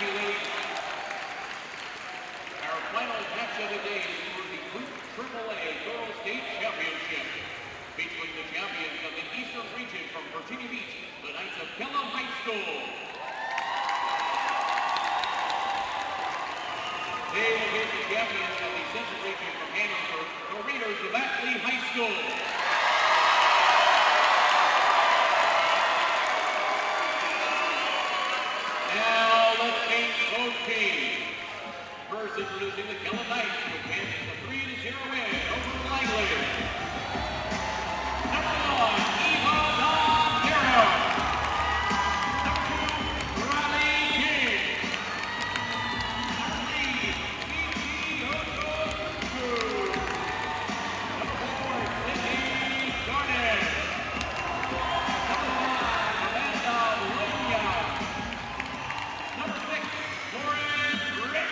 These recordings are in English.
you, ladies. Our final match of the day is for the Group AAA Girls State Championship. Featuring the champions of the Eastern Region from Virginia Beach, the Knights of Kellam High School. They will get the champions of the Central Region from Hanover, the Raiders of Atlee High School. Now let's meet both teams. First introducing the Kellam Knights, which wins the 3-0 win over Langley. Number 1, Eva Don-Zero. Number 2, Riley King. Number 3, Gigi Okoku. Number 4, Sydney Garnett. Number 5, Amanda Loya. Number 6, Lauren Britt.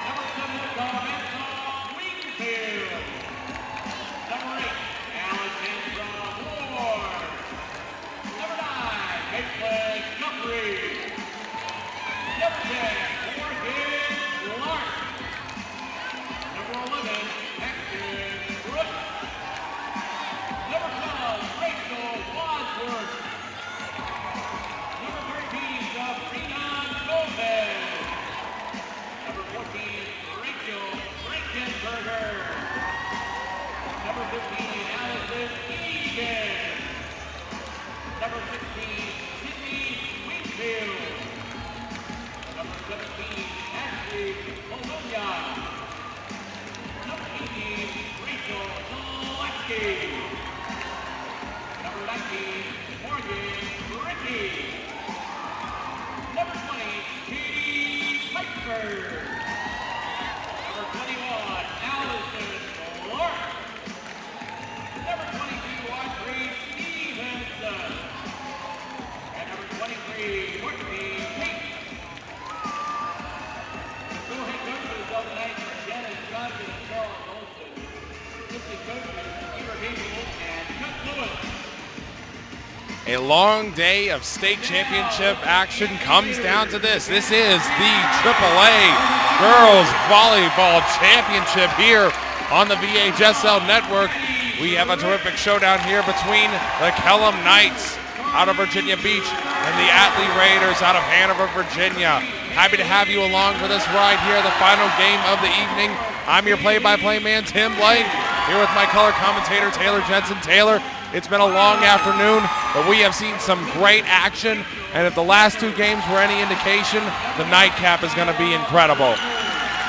Number 7, Samantha Wingfield. Number 8, Alexandra Moore. Number 9, Caitlin Guthrie. Number 10, Morgan Clark. Number 11, Paxton Brooks. Number 12, Rachel Wadsworth. Number 13, Sabrina Gomez. Number 14, Rachel Frankenberger. Number 15, Allison Egan. Number 16, Sydney Wingfield. Number 17, Ashley Bologna. Number 18, Rachel Zaleski. Number 19, Morgan Ricky. Number 20, Katie Piper. Number 21, Allison Clark. Number 22, Audrey Stevenson. And number 23, Courtney Pate. The co-head coaches of the Knights are Shannon Johnson and Charles Olson. Assistant coaches Peter Hazel and Chuck Lewis. A long day of state championship action comes down to this. This is the AAA Girls Volleyball Championship here on the VHSL network. We have a terrific showdown here between the Kellam Knights out of Virginia Beach and the Atlee Raiders out of Hanover, Virginia. Happy to have you along for this ride here, the final game of the evening. I'm your play-by-play man, Tim Blake, here with my color commentator, Taylor Jensen. Taylor, it's been a long afternoon, but we have seen some great action, and if the last two games were any indication, the nightcap is going to be incredible.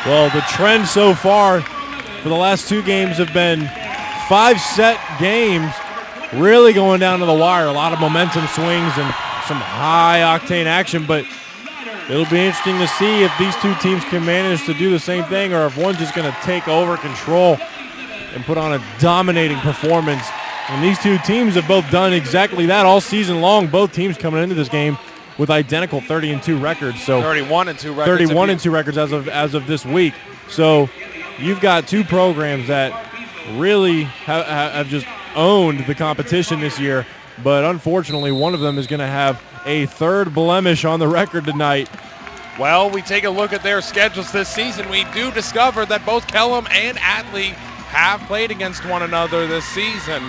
Well, the trend so far for the last two games have been 5-set games, really going down to the wire. A lot of momentum swings and some high-octane action, but it'll be interesting to see if these two teams can manage to do the same thing or if one's just going to take over control and put on a dominating performance. And these two teams have both done exactly that all season long. Both teams coming into this game with identical 30-2 records. So 31-2 records. 31-2 records as of this week. So you've got two programs that really have just owned the competition this year. But unfortunately, one of them is going to have a third blemish on the record tonight. Well, we take a look at their schedules this season. We do discover that both Kellam and Atlee have played against one another this season.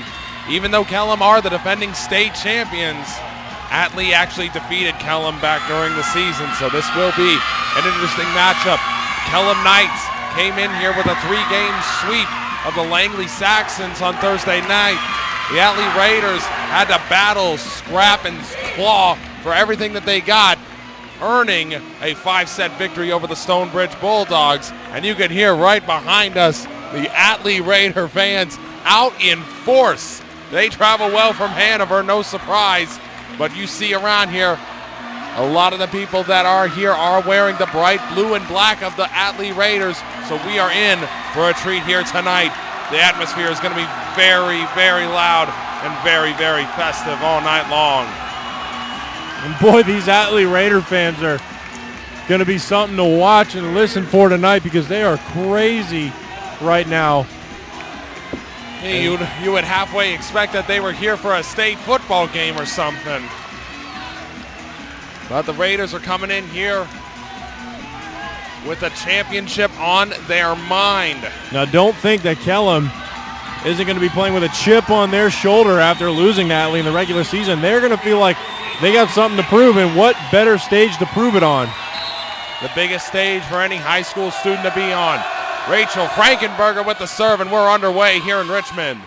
Even though Kellam are the defending state champions, Atlee actually defeated Kellam back during the season, so this will be an interesting matchup. Kellam Knights came in here with a 3-game sweep of the Langley Saxons on Thursday night. The Atlee Raiders had to battle, scrap, and claw for everything that they got, earning a 5-set victory over the Stonebridge Bulldogs. And you can hear right behind us the Atlee Raider fans out in force. They travel well from Hanover, no surprise. But you see around here, a lot of the people that are here are wearing the bright blue and black of the Atlee Raiders. So we are in for a treat here tonight. The atmosphere is going to be very, very loud and very, very festive all night long. And boy, these Atlee Raider fans are going to be something to watch and listen for tonight because they are crazy right now. Hey, you would halfway expect that they were here for a state football game or something. But the Raiders are coming in here with a championship on their mind. Now, don't think that Kellam isn't going to be playing with a chip on their shoulder after losing to Atlee in the regular season. They're going to feel like they got something to prove, and what better stage to prove it on? The biggest stage for any high school student to be on. Rachel Frankenberger with the serve, and we're underway here in Richmond.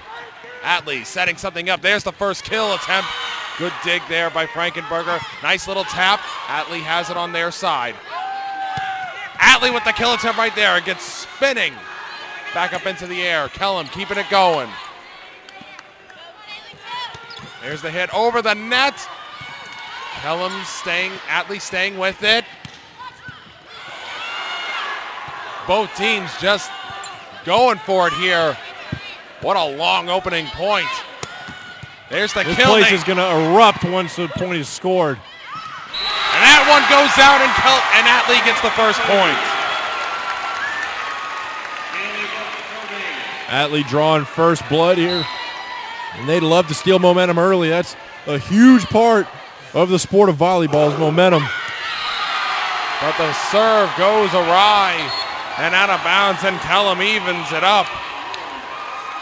Atlee setting something up. There's the first kill attempt. Good dig there by Frankenberger. Nice little tap. Atlee has it on their side. Atlee with the kill attempt right there. It gets spinning back up into the air. Kellam keeping it going. There's the hit over the net. Kellam staying, Atlee staying with it. Both teams just going for it here. What a long opening point. There's the this kill. This place is going to erupt once the point is scored. And that one goes out, and Atlee gets the first point. Atlee drawing first blood here. And they'd love to steal momentum early. That's a huge part of the sport of volleyball is momentum. But the serve goes awry and out of bounds, and Kellam evens it up.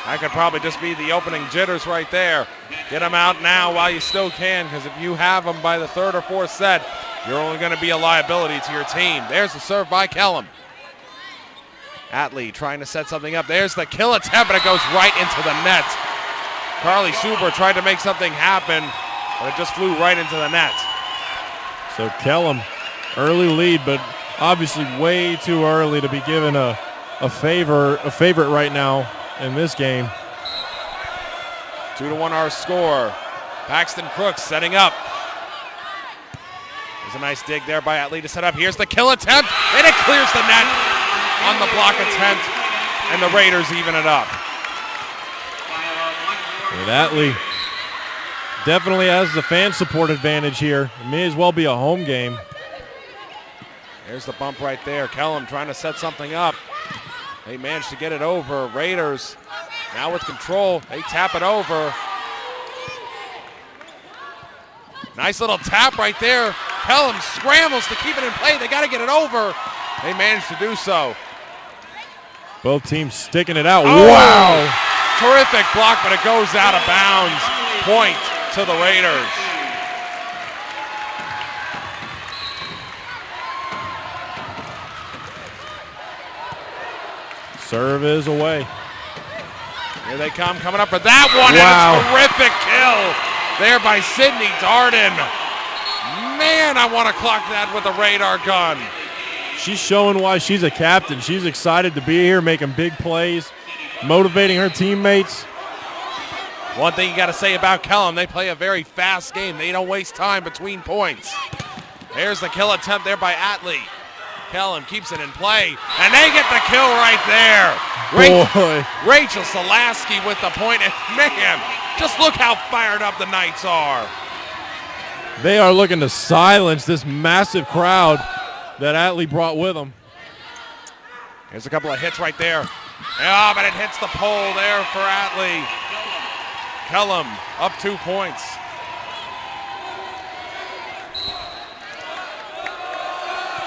That could probably just be the opening jitters right there. Get them out now while you still can, because if you have them by the third or fourth set, you're only going to be a liability to your team. There's the serve by Kellam. Atlee trying to set something up. There's the kill attempt, but it goes right into the net. Carly Super tried to make something happen, but it just flew right into the net. So Kellam, early lead, but obviously way too early to be given a favorite right now in this game. 2-1 our score. Paxton Crooks setting up. There's a nice dig there by Atlee to set up. Here's the kill attempt, and it clears the net on the block attempt, and the Raiders even it up. And Atlee definitely has the fan support advantage here. It may as well be a home game. There's the bump right there. Kellam trying to set something up. They managed to get it over. Raiders now with control. They tap it over. Nice little tap right there. Kellam scrambles to keep it in play. They got to get it over. They managed to do so. Both teams sticking it out. Oh, wow. Terrific block, but it goes out of bounds. Point to the Raiders. Serve is away. Here they come, coming up for that one. Wow. And a terrific kill there by Sydney Darden. Man, I want to clock that with a radar gun. She's showing why she's a captain. She's excited to be here, making big plays, motivating her teammates. One thing you got to say about Kellam, they play a very fast game. They don't waste time between points. There's the kill attempt there by Atlee. Kellam keeps it in play, and they get the kill right there. Rachel Salaski with the point, and man, just look how fired up the Knights are. They are looking to silence this massive crowd that Atlee brought with them. Here's a couple of hits right there. Yeah, but it hits the pole there for Atlee. Kellam up 2 points.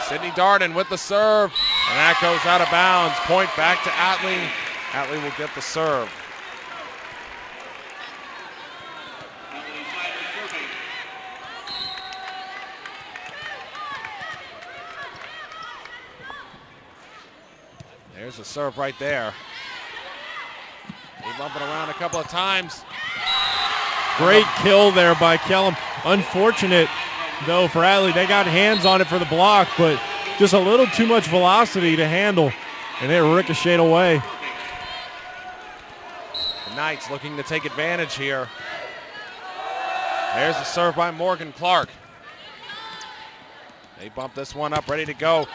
Sydney Darden with the serve, and that goes out of bounds. Point back to Atlee. Atlee will get the serve. There's the serve right there. They bump it around a couple of times. Great kill there by Kellam. Unfortunate, though, for Atlee. They got hands on it for the block, but just a little too much velocity to handle, and it ricocheted away. The Knights looking to take advantage here. There's the serve by Morgan Clark. They bump this one up, ready to go.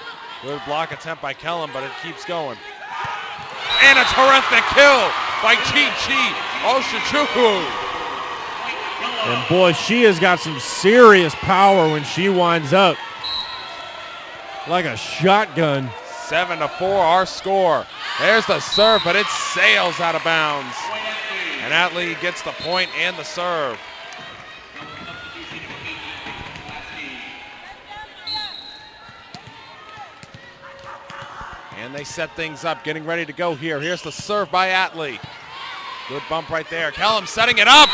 Good block attempt by Kellam, but it keeps going. And a terrific kill by Chi-Chi Oshichukwu. And boy, she has got some serious power when she winds up. Like a shotgun. 7-4 our score. There's the serve, but it sails out of bounds. And Atlee gets the point and the serve. And they set things up, getting ready to go here. Here's the serve by Atlee. Good bump right there. Kellam setting it up.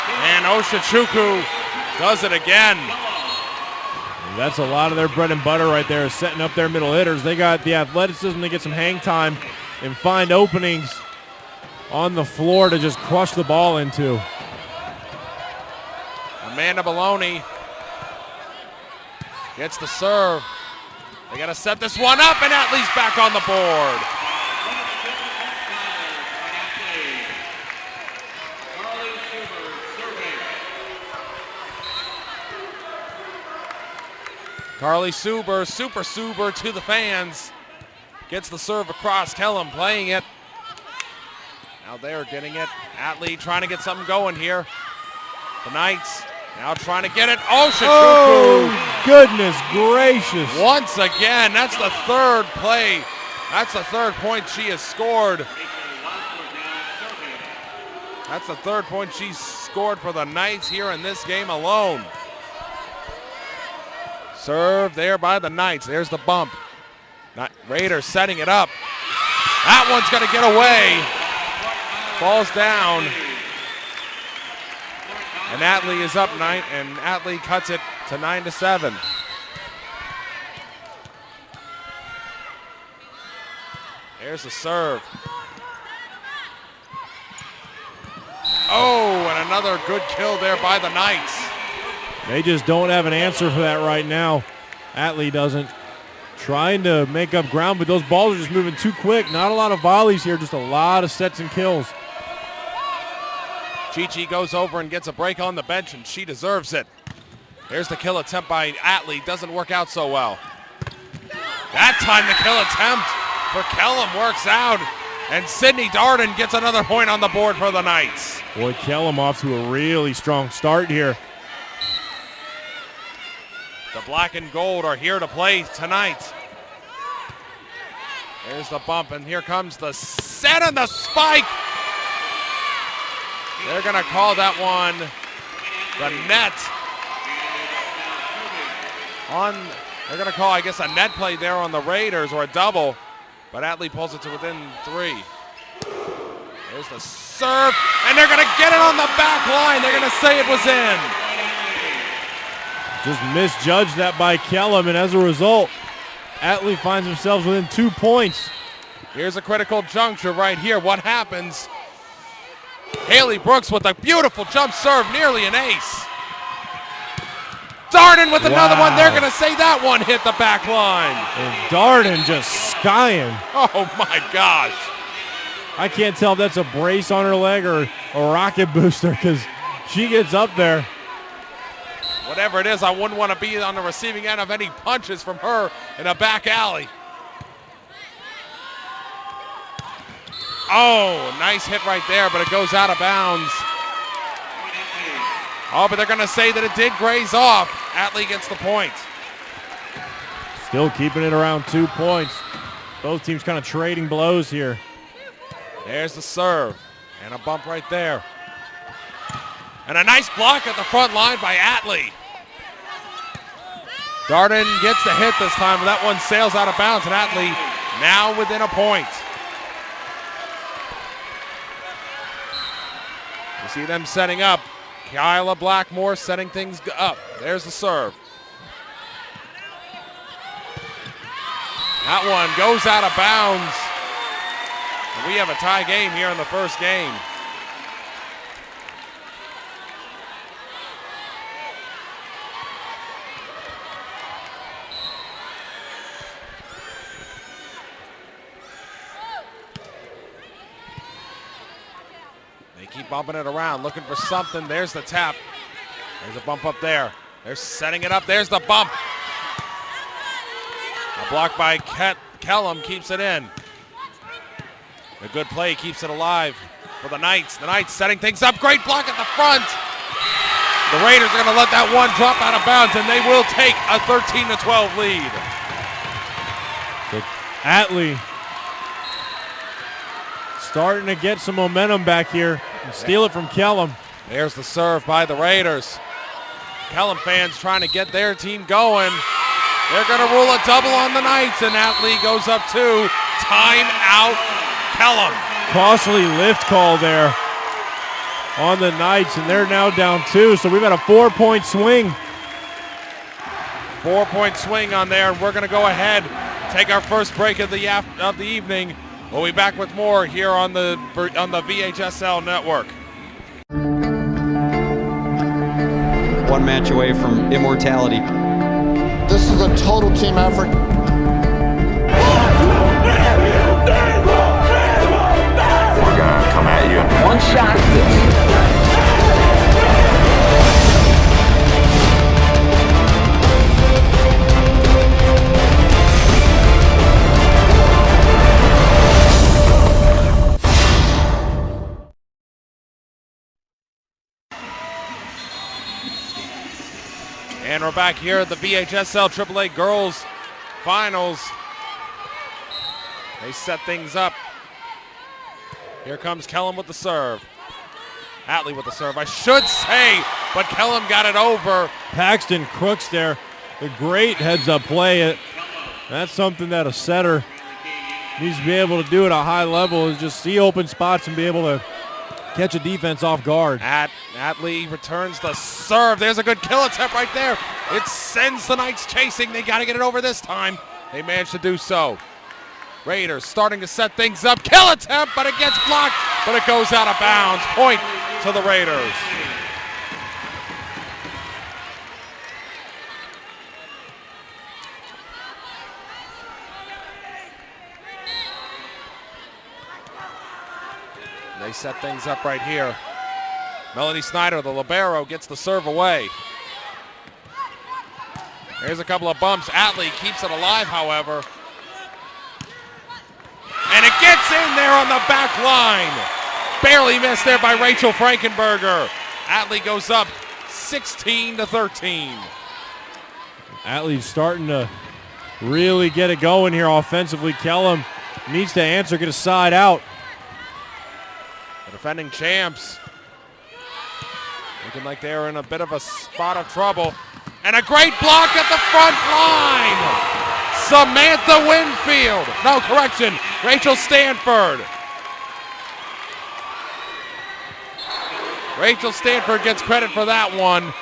And Oshachukwu does it again. That's a lot of their bread and butter right there, setting up their middle hitters. They got the athleticism to get some hang time and find openings on the floor to just crush the ball into. Amanda Baloney gets the serve. They got to set this one up, and Atlee's back on the board. Carly Suber, Super Suber to the fans. Gets the serve across. Kellam playing it. Now they're getting it. Atlee trying to get something going here. The Knights now trying to get it. Oh, goodness gracious. Once again, that's the third play. That's the third point she has scored. That's the third point she's scored for the Knights here in this game alone. Serve there by the Knights. There's the bump. Raiders setting it up. That one's going to get away. Falls down. And Atlee is up 9, and Atlee cuts it to 9-7. There's the serve. Oh, and another good kill there by the Knights. They just don't have an answer for that right now. Atlee doesn't. Trying to make up ground, but those balls are just moving too quick. Not a lot of volleys here, just a lot of sets and kills. Chi-Chi goes over and gets a break on the bench, and she deserves it. Here's the kill attempt by Atlee. Doesn't work out so well. That time the kill attempt for Kellam works out, and Sydney Darden gets another point on the board for the Knights. Boy, Kellam off to a really strong start here. The black and gold are here to play tonight. There's the bump, and here comes the set and the spike. They're going to call that one the net. They're going to call, I guess, a net play there on the Raiders, or a double, but Atlee pulls it to within 3. There's the serve, and they're going to get it on the back line. They're going to say it was in. Just misjudged that by Kellam, and as a result, Atlee finds themselves within 2 points. Here's a critical juncture right here. What happens? Haley Brooks with a beautiful jump serve, nearly an ace. Darden with another one. They're going to say that one hit the back line. And Darden just skying. Oh, my gosh. I can't tell if that's a brace on her leg or a rocket booster, because she gets up there. Whatever it is, I wouldn't want to be on the receiving end of any punches from her in a back alley. Oh, nice hit right there, but it goes out of bounds. Oh, but they're going to say that it did graze off. Atlee gets the point. Still keeping it around 2 points. Both teams kind of trading blows here. There's the serve, and a bump right there. And a nice block at the front line by Atlee. Darden gets the hit this time, but that one sails out of bounds, and Atlee now within a point. You see them setting up. Kyla Blackmore setting things up. There's the serve. That one goes out of bounds. And we have a tie game here in the first game. Keep bumping it around, looking for something. There's the tap. There's a bump up there. They're setting it up. There's the bump. A block by Kellam keeps it in. A good play keeps it alive for the Knights. The Knights setting things up. Great block at the front. The Raiders are going to let that one drop out of bounds, and they will take a 13-12 lead. So Atlee starting to get some momentum back here and steal it from Kellam. There's the serve by the Raiders. Kellam fans trying to get their team going. They're going to rule a double on the Knights, and Atlee goes up 2. Timeout, Kellam. Costly lift call there on the Knights, and they're now down 2, so we've got a 4-point swing. 4-point swing on there, and we're going to go ahead, take our first break of the evening. We'll be back with more here on the VHSL network. One match away from immortality. This is a total team effort. We're gonna come at you. One shot at this. And we're back here at the VHSL AAA Girls Finals. They set things up. Here comes Kellam with the serve. Atlee with the serve, I should say, but Kellam got it over. Paxton Crooks there. The great heads-up play. That's something that a setter needs to be able to do at a high level, is just see open spots and be able to catch a defense off guard. Atlee returns the serve. There's a good kill attempt right there. It sends the Knights chasing. They got to get it over this time. They managed to do so. Raiders starting to set things up. Kill attempt, but it gets blocked, but it goes out of bounds. Point to the Raiders. They set things up right here. Melanie Snyder, the libero, gets the serve away. There's a couple of bumps. Atlee keeps it alive, however. And it gets in there on the back line. Barely missed there by Rachel Frankenberger. Atlee goes up 16-13. Atlee's starting to really get it going here offensively. Kellam needs to answer, get a side out. The defending champs looking like they're in a bit of a spot of trouble. And a great block at the front line. Samantha Winfield. No, correction. Rachel Stanford. Rachel Stanford gets credit for that one.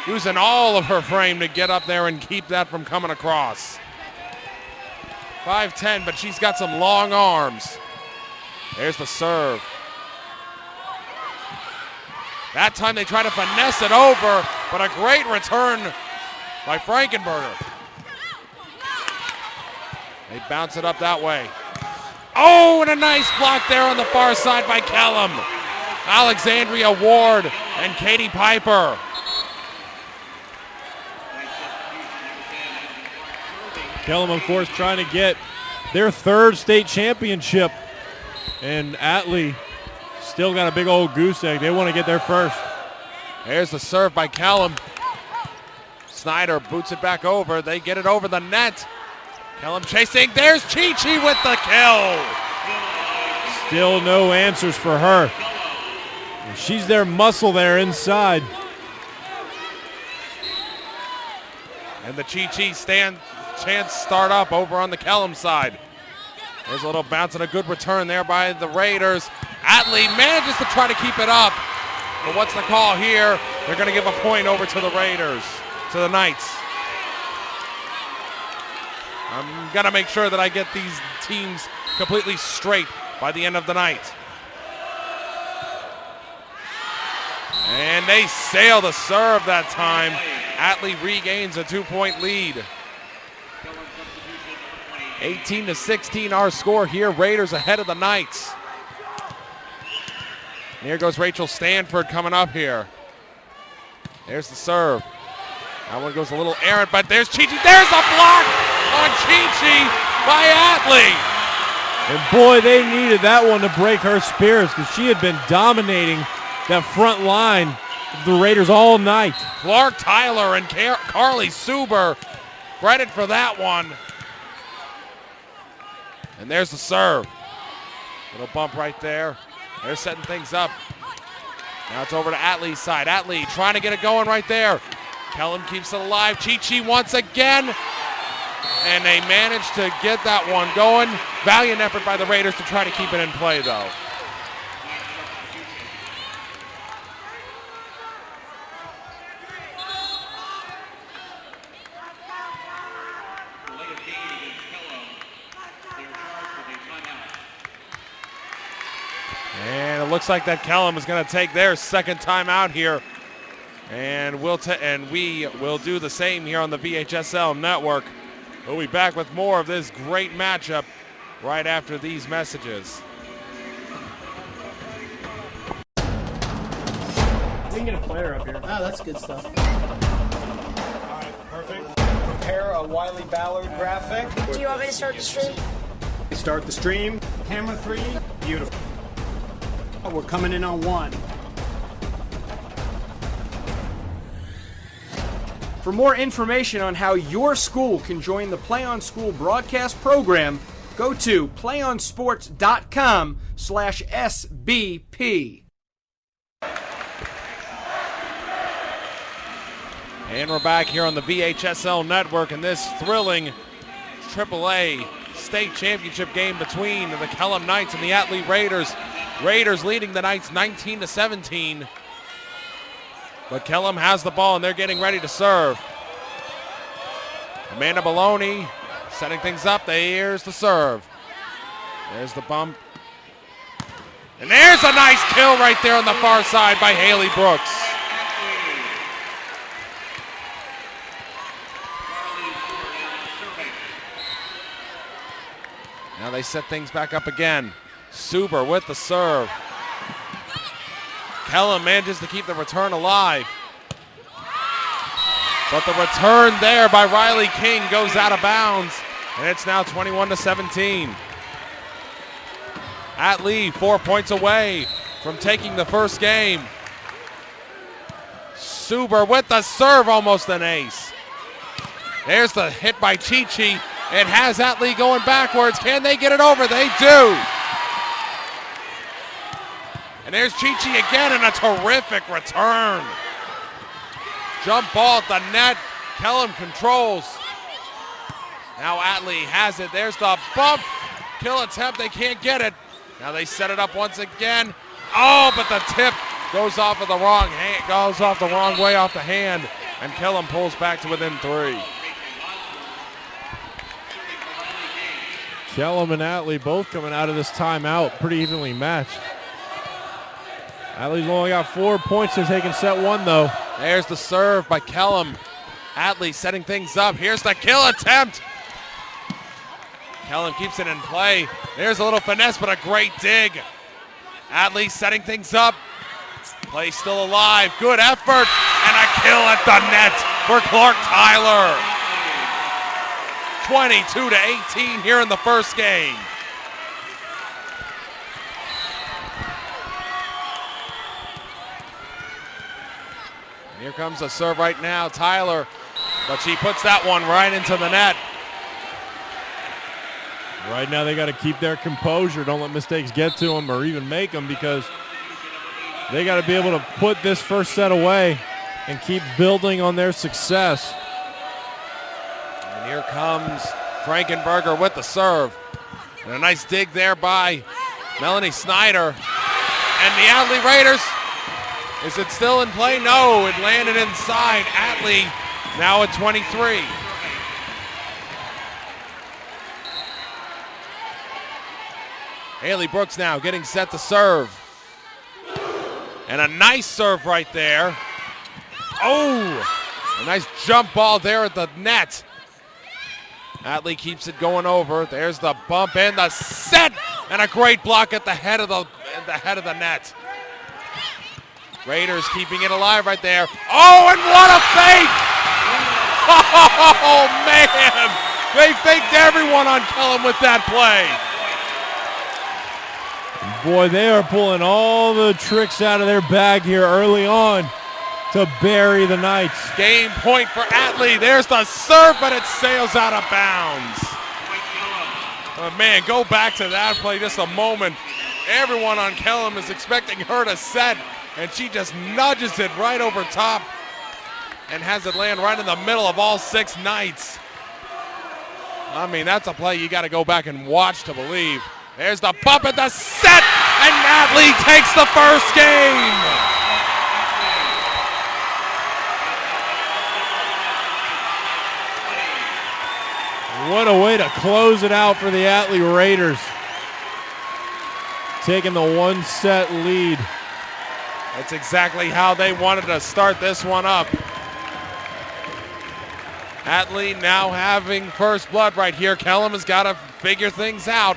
Using all of her frame to get up there and keep that from coming across. 5'10", but she's got some long arms. There's the serve. That time they try to finesse it over, but a great return by Frankenberger. They bounce it up that way. Oh, and a nice block there on the far side by Kellam. Alexandria Ward and Katie Piper. Kellam, of course, trying to get their third state championship. And Atlee still got a big old goose egg. They want to get there first. There's the serve by Kellam. Snyder boots it back over. They get it over the net. Kellam chasing. There's Chi-Chi with the kill. Still no answers for her. She's their muscle there inside. And the Chi-Chi chance start up over on the Kellam side. There's a little bounce and a good return there by the Raiders. Atlee manages to try to keep it up. But what's the call here? They're going to give a point over to the Raiders, to the Knights. I'm going to make sure that I get these teams completely straight by the end of the night. And they sail the serve that time. Atlee regains a 2-point lead. 18-16 our score here. Raiders ahead of the Knights. And here goes Rachel Stanford coming up here. There's the serve. That one goes a little errant, but there's Chi-Chi. There's a block on Chi-Chi by Atlee. And boy, they needed that one to break her spirits because she had been dominating that front line of the Raiders all night. Clark Tyler and Carly Suber, credit for that one. And there's the serve. Little bump right there. They're setting things up. Now it's over to Atlee's side. Atlee trying to get it going right there. Kellam keeps it alive. Chi-Chi once again. and they managed to get that one going. Valiant effort by the Raiders to try to keep it in play, though. And it looks like that Kellam is going to take their second timeout here. And we will do the same here on the VHSL network. We'll be back with more of this great matchup right after these messages. We can get a player up here. Oh, that's good stuff. All right, perfect. Prepare a Wiley Ballard graphic. Do you want me to start the stream? Start the stream. Camera 3. Beautiful. We're coming in on 1. For more information on how your school can join the Play On School broadcast program, go to playonsports.com/SBP. And we're back here on the VHSL network in this thrilling AAA state championship game between the Kellam Knights and the Atlee Raiders. Raiders leading the Knights 19-17. But Kellam has the ball and they're getting ready to serve. Amanda Maloney setting things up. There's the serve. There's the bump. And there's a nice kill right there on the far side by Haley Brooks. Now they set things back up again. Suber with the serve. Kellam manages to keep the return alive. But the return there by Riley King goes out of bounds. And it's now 21-17. Atlee 4 points away from taking the first game. Suber with the serve, almost an ace. There's the hit by Chi-Chi. It has Atlee going backwards. Can they get it over? They do. And there's Chi-Chi again and a terrific return. Jump ball at the net. Kellam controls. Now Atlee has it. There's the bump. Kill attempt. They can't get it. Now they set it up once again. Oh, but the tip goes off of the wrong hand. Goes off the wrong way off the hand. And Kellam pulls back to within 3. Kellam and Atlee both coming out of this timeout pretty evenly matched. Atlee's only got 4 points since taking set 1, though. There's the serve by Kellam. Atlee setting things up. Here's the kill attempt. Kellam keeps it in play. There's a little finesse, but a great dig. Atlee setting things up. Play still alive. Good effort. And a kill at the net for Clark Tyler. 22-18 here in the first game. And here comes a serve right now, Tyler, but she puts that one right into the net. Right now they got to keep their composure. Don't let mistakes get to them or even make them, because they got to be able to put this first set away and keep building on their success. And here comes Frankenberger with the serve. And a nice dig there by Melanie Snyder. And the Atlee Raiders, is it still in play? No, it landed inside. Atlee now at 23. Haley Brooks now getting set to serve. And a nice serve right there. Oh, a nice jump ball there at the net. Atlee keeps it going over. There's the bump and the set, and a great block at the head of the net. Raiders keeping it alive right there. Oh, and what a fake! Oh man, they faked everyone on Kellam with that play. Boy, they are pulling all the tricks out of their bag here early on to bury the Knights. Game point for Atlee. There's the serve, but it sails out of bounds. Oh, man, go back to that play just a moment. Everyone on Kellam is expecting her to set, and she just nudges it right over top and has it land right in the middle of all 6 Knights. I mean, that's a play you got to go back and watch to believe. There's the pump at the set, and Atlee takes the first game. What a way to close it out for the Atlee Raiders. Taking the 1-set lead. That's exactly how they wanted to start this one up. Atlee now having first blood right here. Kellam has got to figure things out.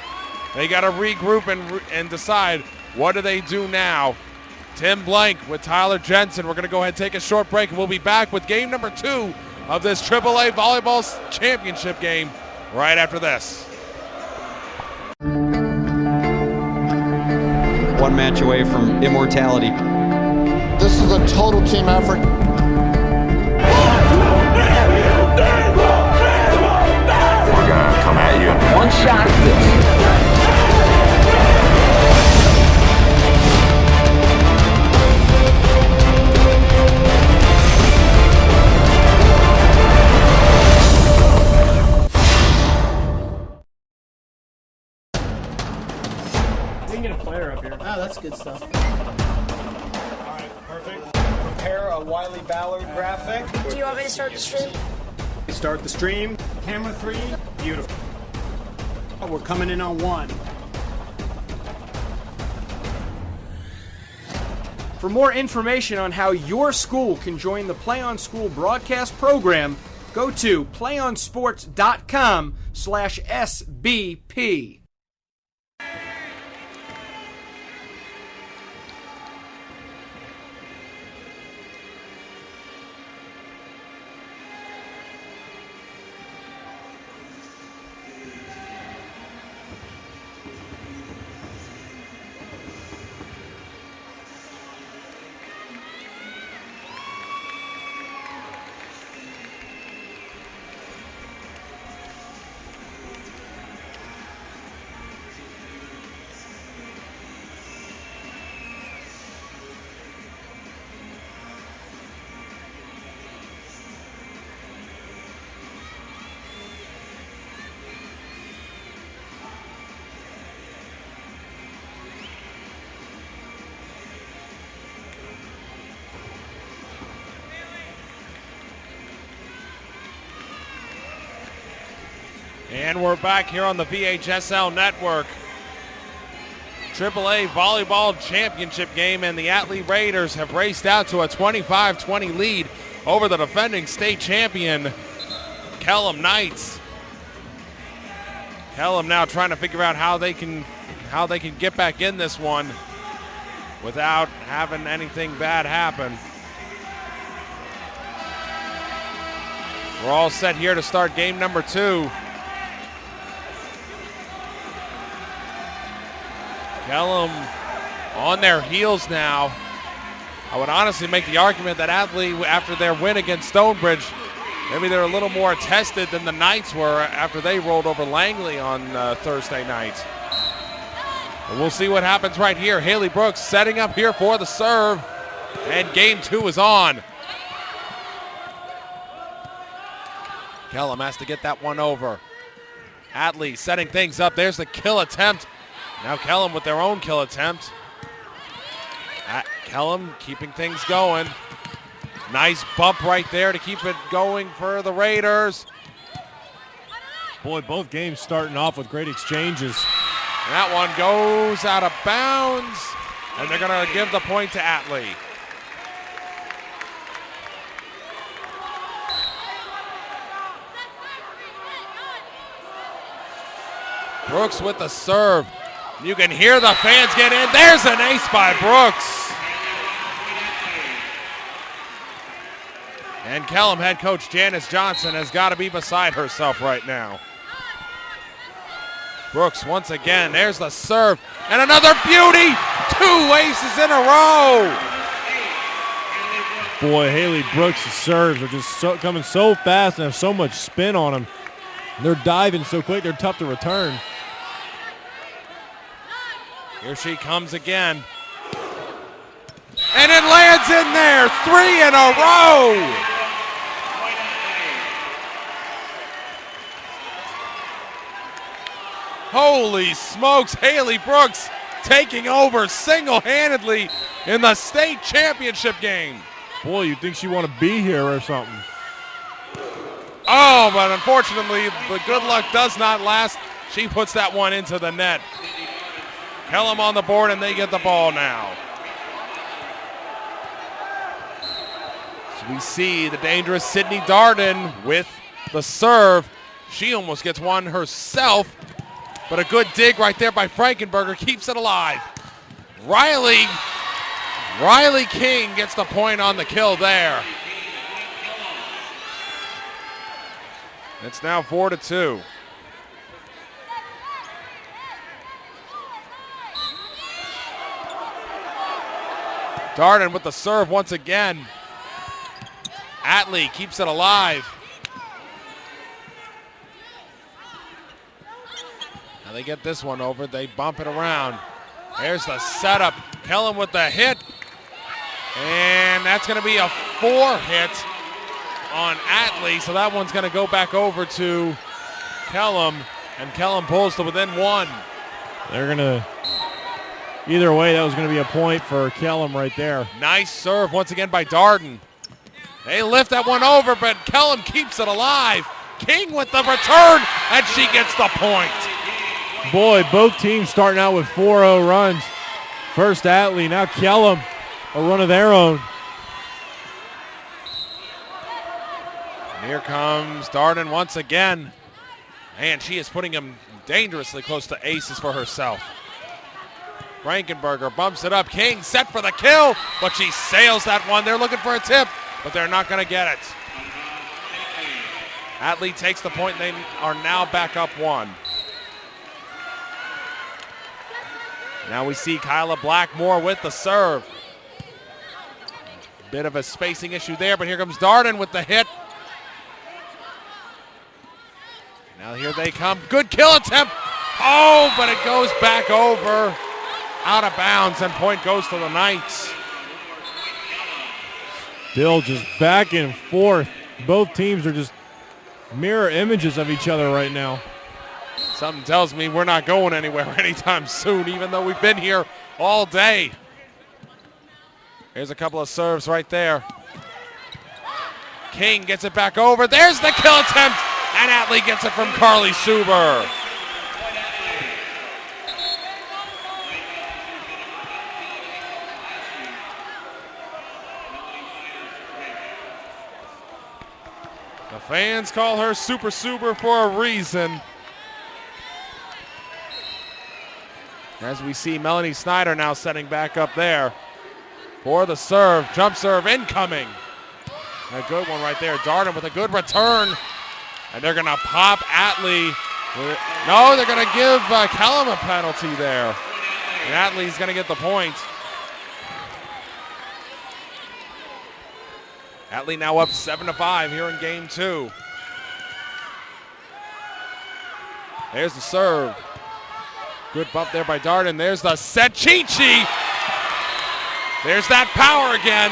They got to regroup and decide what do they do now. Tim Blank with Tyler Jensen. We're going to go ahead and take a short break, and we'll be back with game number 2 of this AAA Volleyball Championship game right after this. One match away from immortality. This is a total team effort. We're gonna come at you in one shot. We can get a player up here. Oh, that's good stuff. All right, perfect. Prepare a Wiley Ballard graphic. Do you want me to start the stream? Start the stream. Camera 3. Beautiful. Oh, we're coming in on 1. For more information on how your school can join the Play On School broadcast program, go to playonsports.com/SBP. And we're back here on the VHSL network. AAA Volleyball Championship game, and the Atlee Raiders have raced out to a 25-20 lead over the defending state champion, Kellam Knights. Kellam now trying to figure out how they can get back in this one without having anything bad happen. We're all set here to start game number 2. Kellam on their heels now. I would honestly make the argument that Atlee, after their win against Stonebridge, maybe they're a little more tested than the Knights were after they rolled over Langley on Thursday night. And we'll see what happens right here. Haley Brooks setting up here for the serve, and game 2 is on. Kellam has to get that one over. Atlee setting things up. There's the kill attempt. Now Kellam with their own kill attempt. Kellam keeping things going. Nice bump right there to keep it going for the Raiders. Boy, both games starting off with great exchanges. And that one goes out of bounds, and they're going to give the point to Atlee. Brooks with the serve. You can hear the fans get in. There's an ace by Brooks. And Kellam head coach Janice Johnson has got to be beside herself right now. Brooks once again. There's the serve. And another beauty. 2 aces in a row. Boy, Haley Brooks' serves are just coming so fast and have so much spin on them. They're diving so quick, they're tough to return. Here she comes again. And it lands in there. 3 in a row. Holy smokes, Haley Brooks taking over single-handedly in the state championship game. Boy, you'd think she'd want to be here or something. Oh, but unfortunately, the good luck does not last. She puts that one into the net. Kellam on the board, and they get the ball now. So we see the dangerous Sydney Darden with the serve. She almost gets one herself, but a good dig right there by Frankenberger keeps it alive. Riley King gets the point on the kill there. It's now 4-2. Darden with the serve once again. Atlee keeps it alive. Now they get this one over. They bump it around. There's the setup. Kellam with the hit. And that's going to be a 4-hit on Atlee. So that one's going to go back over to Kellam. And Kellam pulls to within 1. They're going to, either way, that was going to be a point for Kellam right there. Nice serve once again by Darden. They lift that one over, but Kellam keeps it alive. King with the return, and she gets the point. Boy, both teams starting out with 4-0 runs. First Atlee, now Kellam, a run of their own. And here comes Darden once again. And she is putting him dangerously close to aces for herself. Frankenberger bumps it up. King set for the kill, but she sails that one. They're looking for a tip, but they're not going to get it. Atlee takes the point, and they are now back up 1. Now we see Kyla Blackmore with the serve. Bit of a spacing issue there, but here comes Darden with the hit. Now here they come. Good kill attempt. Oh, but it goes back over. Out of bounds, and point goes to the Knights. Still just back and forth. Both teams are just mirror images of each other right now. Something tells me we're not going anywhere anytime soon, even though we've been here all day. Here's a couple of serves right there. King gets it back over. There's the kill attempt, and Atlee gets it from Carly Suber. The fans call her Super Suber for a reason. As we see Melanie Snyder now setting back up there for the serve. Jump serve incoming. A good one right there. Darden with a good return. And they're going to pop Atlee. No, they're going to give Kellam a penalty there. And Atlee's going to get the point. Atlee now up 7-5 here in game 2. There's the serve. Good bump there by Darden. There's the set. Chi-Chi. There's that power again.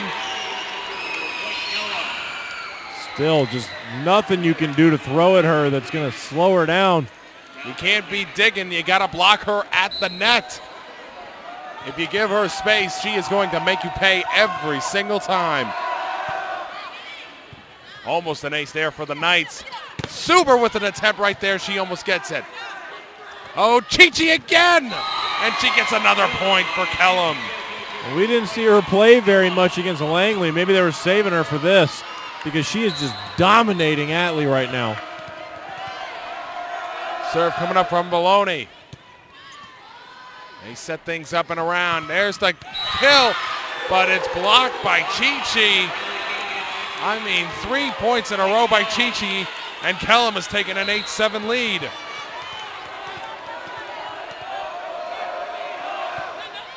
Still just nothing you can do to throw at her that's going to slow her down. You can't be digging. You got to block her at the net. If you give her space, she is going to make you pay every single time. Almost an ace there for the Knights. Suber with an attempt right there. She almost gets it. Oh, Chi-Chi again! And she gets another point for Kellam. We didn't see her play very much against Langley. Maybe they were saving her for this because she is just dominating Atlee right now. Serve coming up from Maloney. They set things up and around. There's the kill, but it's blocked by Chi-Chi. I mean, 3 points in a row by Chi-Chi, and Kellam has taken an 8-7 lead.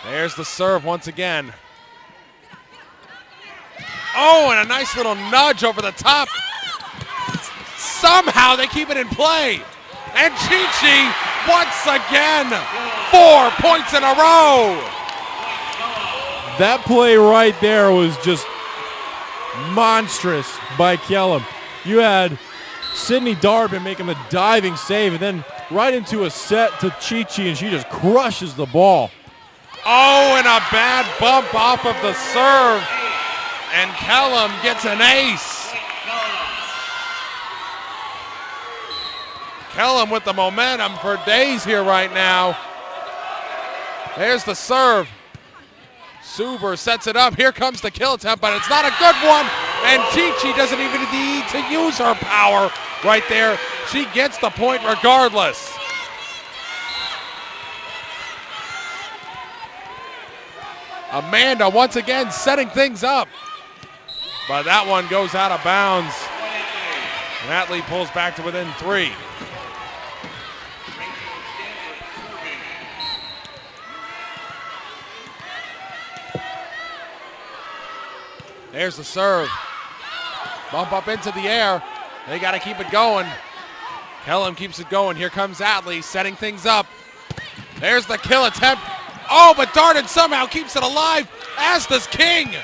There's the serve once again. Oh, and a nice little nudge over the top. Somehow they keep it in play. And Chi-Chi, once again, 4 points in a row. That play right there was just monstrous by Kellam. You had Sydney Darden making the diving save, and then right into a set to Chi-Chi, and she just crushes the ball. Oh, and a bad bump off of the serve. And Kellam gets an ace. Kellam with the momentum for days here right now. There's the serve. Suber sets it up. Here comes the kill attempt, but it's not a good one. And Chi-Chi doesn't even need to use her power right there. She gets the point regardless. Amanda once again setting things up. But that one goes out of bounds. And Atlee pulls back to within 3. There's the serve. Bump up into the air. They got to keep it going. Kellam keeps it going. Here comes Atlee setting things up. There's the kill attempt. Oh, but Darden somehow keeps it alive, as does King.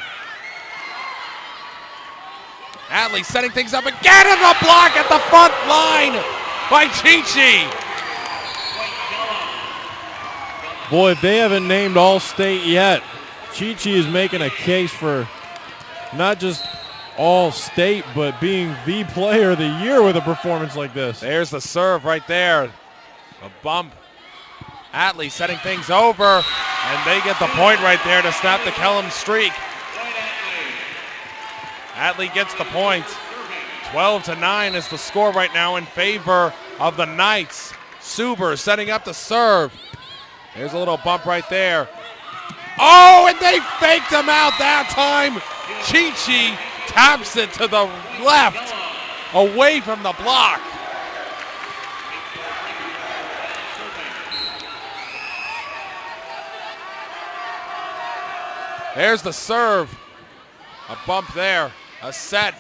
Atlee setting things up again, and the block at the front line by Chi-Chi. Boy, if they haven't named All-State yet, Chi-Chi is making a case for not just All-State, but being the player of the year with a performance like this. There's the serve right there. A bump. Atlee setting things over, and they get the point right there to snap the Kellam streak. Atlee gets the point. 12-9 is the score right now in favor of the Knights. Suber setting up the serve. There's a little bump right there. Oh, and they faked him out that time. Chi-Chi taps it to the left, away from the block. There's the serve. A bump there. A set.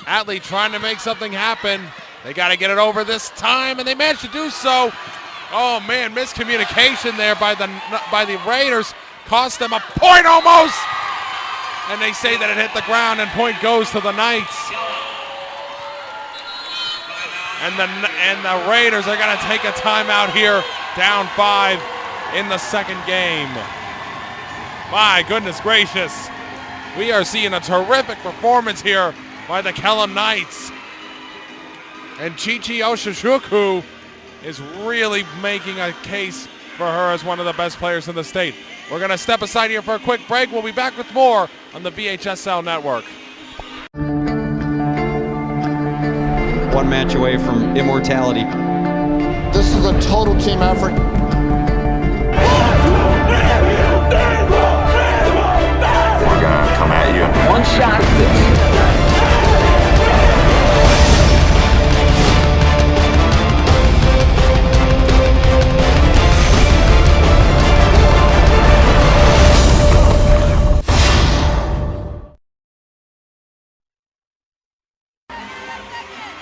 Atlee trying to make something happen. They got to get it over this time, and they managed to do so. Oh, man, miscommunication there by the Raiders. Cost them a point almost. And they say that it hit the ground, and point goes to the Knights. And the Raiders are going to take a timeout here, down 5 in the second game. My goodness gracious. We are seeing a terrific performance here by the Kellam Knights. And Chi-Chi Oshishuku is really making a case for her as one of the best players in the state. We're going to step aside here for a quick break. We'll be back with more on the VHSL network. One match away from immortality. This is a total team effort. We're gonna come at you. One shot at this.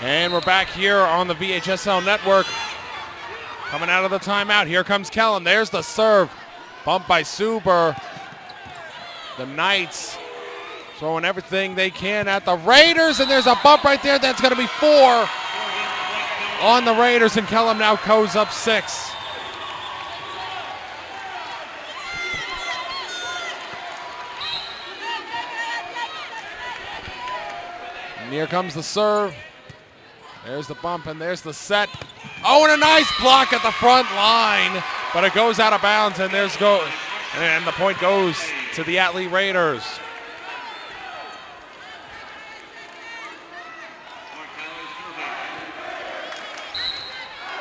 And we're back here on the VHSL network. Coming out of the timeout, here comes Kellam. There's the serve. Bumped by Suber. The Knights throwing everything they can at the Raiders, and there's a bump right there. That's going to be 4 on the Raiders, and Kellam now goes up 6. And here comes the serve. There's the bump, and there's the set. Oh, and a nice block at the front line, but it goes out of bounds, and and the point goes to the Atlee Raiders.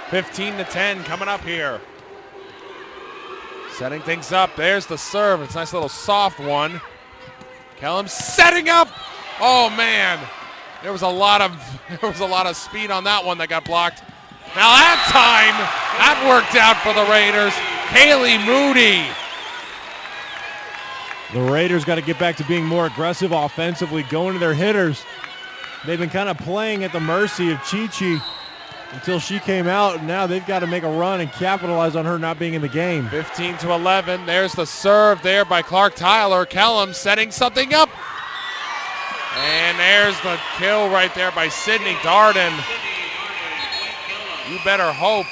(15-10) coming up here. Setting things up. There's the serve. It's a nice little soft one. Kellam setting up. Oh man, there was a lot of speed on that one that got blocked. Now that time, that worked out for the Raiders. Kaylee Moody. The Raiders got to get back to being more aggressive offensively, going to their hitters. They've been kind of playing at the mercy of Chi-Chi until she came out, and now they've got to make a run and capitalize on her not being in the game. 15-11. There's the serve there by Clark Tyler. Kellam setting something up. And there's the kill right there by Sydney Darden. You better hope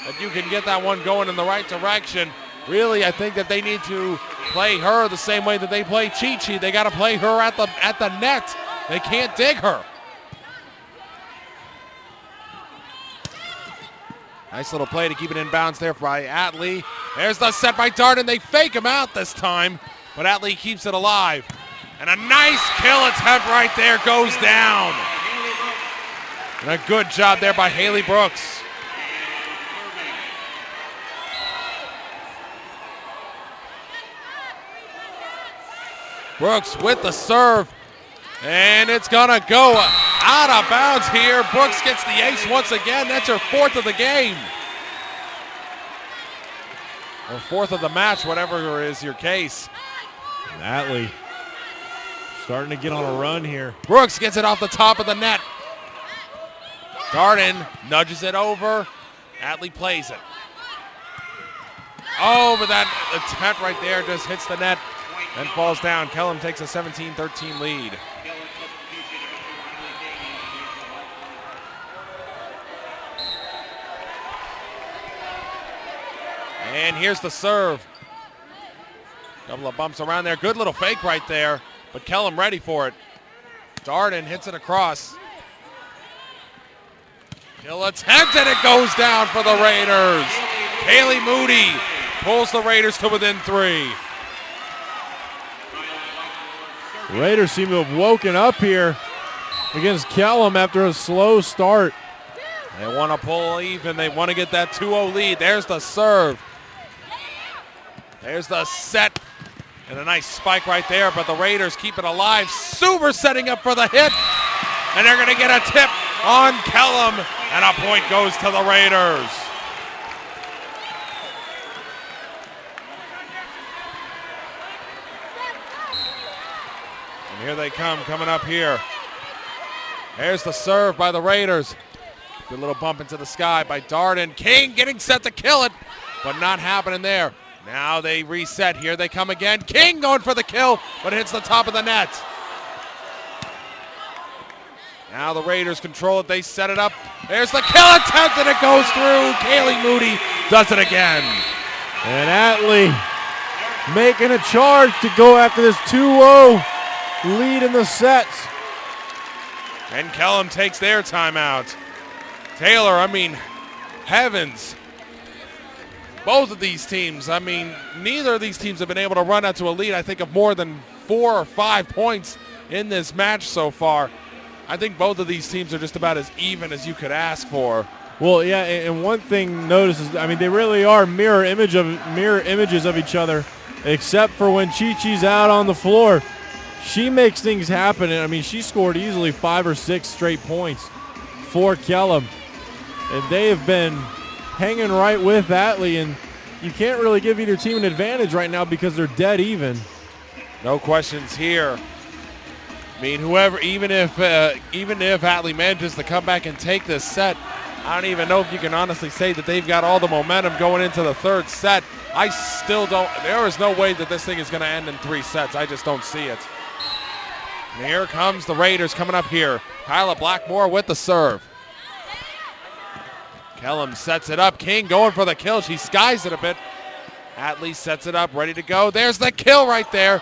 that you can get that one going in the right direction. Really, I think that they need to play her the same way that they play Chi-Chi. They got to play her at the net. They can't dig her. Nice little play to keep it in bounds there by Atlee. There's the set by Darden. They fake him out this time, but Atlee keeps it alive. And a nice kill attempt right there goes down. And a good job there by Haley Brooks. Brooks with the serve. And it's gonna go out of bounds here. Brooks gets the ace once again. That's her 4th of the game. Or 4th of the match, whatever is your case. And Atlee starting to get on a run here. Brooks gets it off the top of the net. Darden nudges it over. Atlee plays it. Oh, but that attempt right there just hits the net and falls down. Kellam takes a 17-13 lead. And here's the serve. Couple of bumps around there. Good little fake right there, but Kellam ready for it. Darden hits it across. Kill attempt, and it goes down for the Raiders. Haley Moody pulls the Raiders to within 3. Raiders seem to have woken up here against Kellam after a slow start. They want to pull even. They want to get that 2-0 lead. There's the serve. There's the set. And a nice spike right there, but the Raiders keep it alive. Super setting up for the hit. And they're going to get a tip on Kellam. And a point goes to the Raiders. And here they come, coming up here. There's the serve by the Raiders. Good little bump into the sky by Darden. King getting set to kill it, but not happening there. Now they reset. Here they come again. King going for the kill, but hits the top of the net. Now the Raiders control it. They set it up. There's the kill attempt, and it goes through. Kaylee Moody does it again. And Atlee making a charge to go after this 2-0 lead in the sets. And Kellam takes their timeout. Taylor, I mean, heavens. Both of these teams, I mean, neither of these teams have been able to run out to a lead, I think, of more than 4 or 5 points in this match so far. I think both of these teams are just about as even as you could ask for. Well, yeah, and one thing notice is, I mean, they really are mirror images of each other, except for when Chi-Chi's out on the floor. She makes things happen. I mean, she scored easily 5 or 6 straight points for Kellam. And they have been hanging right with Atlee, and you can't really give either team an advantage right now because they're dead even. No questions here. I mean, whoever, even if Atlee manages to come back and take this set, I don't even know if you can honestly say that they've got all the momentum going into the 3rd set. I still don't. There is no way that this thing is going to end in 3 sets. I just don't see it. And here comes the Raiders coming up here. Kyla Blackmore with the serve. Kellam sets it up. King going for the kill. She skies it a bit. Atlee sets it up, ready to go. There's the kill right there.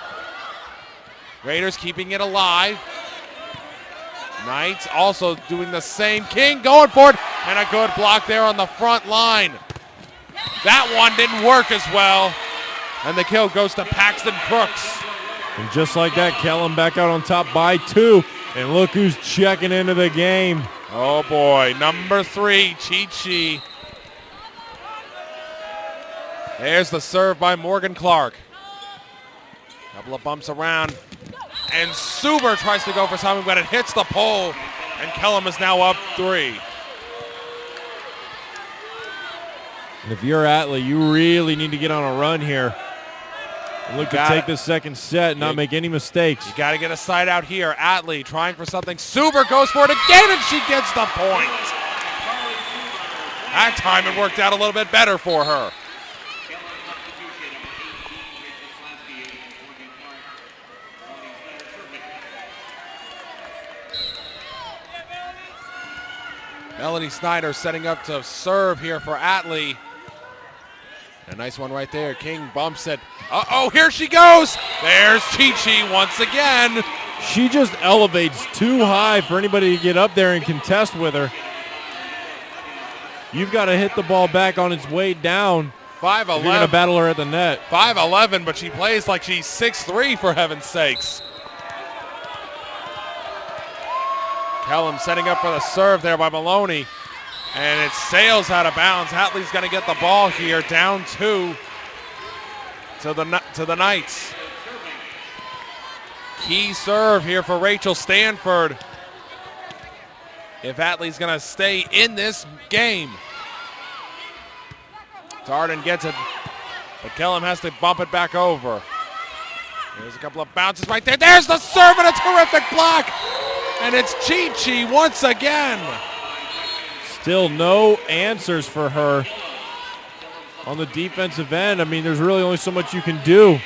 Raiders keeping it alive. Knights also doing the same. King going for it, and a good block there on the front line. That one didn't work as well, and the kill goes to Paxton Crooks. And just like that, Kellam back out on top by 2, and look who's checking into the game. Oh boy, number 3, Chi-Chi. There's the serve by Morgan Clark. Couple of bumps around. And Suber tries to go for something, but it hits the pole. And Kellam is now up 3. And if you're Atlee, you really need to get on a run here. And look to take this 2nd set and not make any mistakes. You got to get a side out here. Atlee trying for something. Suber goes for it again, and she gets the point. That time it worked out a little bit better for her. Melanie Snyder setting up to serve here for Atlee. A nice one right there. King bumps it. Uh-oh, here she goes. There's Chi-Chi once again. She just elevates too high for anybody to get up there and contest with her. You've got to hit the ball back on its way down. 5'11". You're going to battle her at the net. 5'11", but she plays like she's 6'3", for heaven's sakes. Kellam setting up for the serve there by Maloney. And it sails out of bounds. Atlee's going to get the ball here, down 2 to the Knights. Key serve here for Rachel Stanford. If Atlee's going to stay in this game. Darden gets it, but Kellam has to bump it back over. There's a couple of bounces right there. There's the serve and a terrific block. And it's Chi-Chi once again. Still no answers for her on the defensive end. I mean, there's really only so much you can do.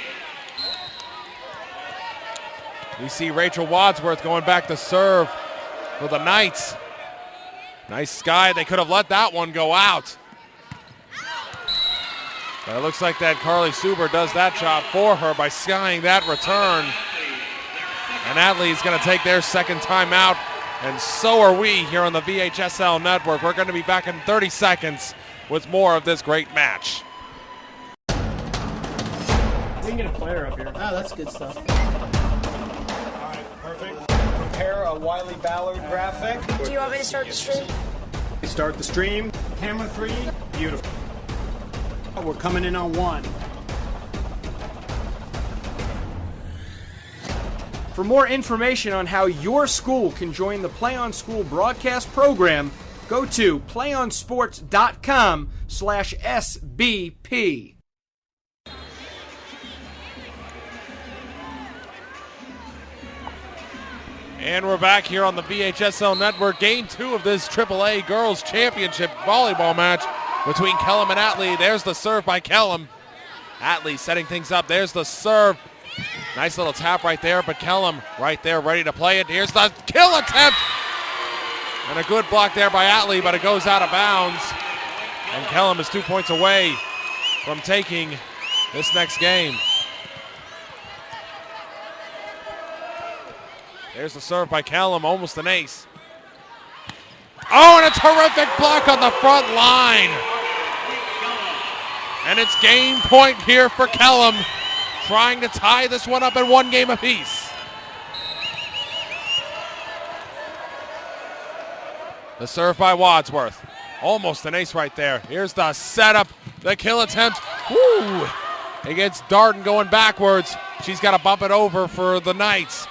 We see Rachel Wadsworth going back to serve for the Knights. Nice sky. They could have let that one go out. But it looks like that Carly Suber does that job for her by skying that return. And Atlee's going to take their second timeout, and so are we here on the VHSL network. We're going to be back in 30 seconds with more of this great match. We can get a player up here. Oh, that's good stuff. All right, perfect. Prepare a Wiley Ballard graphic. Do you want me to start the stream? Start the stream. Camera 3. Beautiful. We're coming in on 1. For more information on how your school can join the Play on School broadcast program, go to playonsports.com/SBP. And we're back here on the VHSL network. Game 2 of this AAA Girls Championship volleyball match between Kellam and Atlee. There's the serve by Kellam. Atlee setting things up. There's the serve. Nice little tap right there, but Kellam right there ready to play it. Here's the kill attempt. And a good block there by Atlee, but it goes out of bounds. And Kellam is 2 points away from taking this next game. There's the serve by Kellam, almost an ace. Oh, and a terrific block on the front line. And it's game point here for Kellam, trying to tie this one up in 1 game apiece. The serve by Wadsworth. Almost an ace right there. Here's the setup, the kill attempt. Woo! It gets Darden going backwards. She's got to bump it over for the Knights.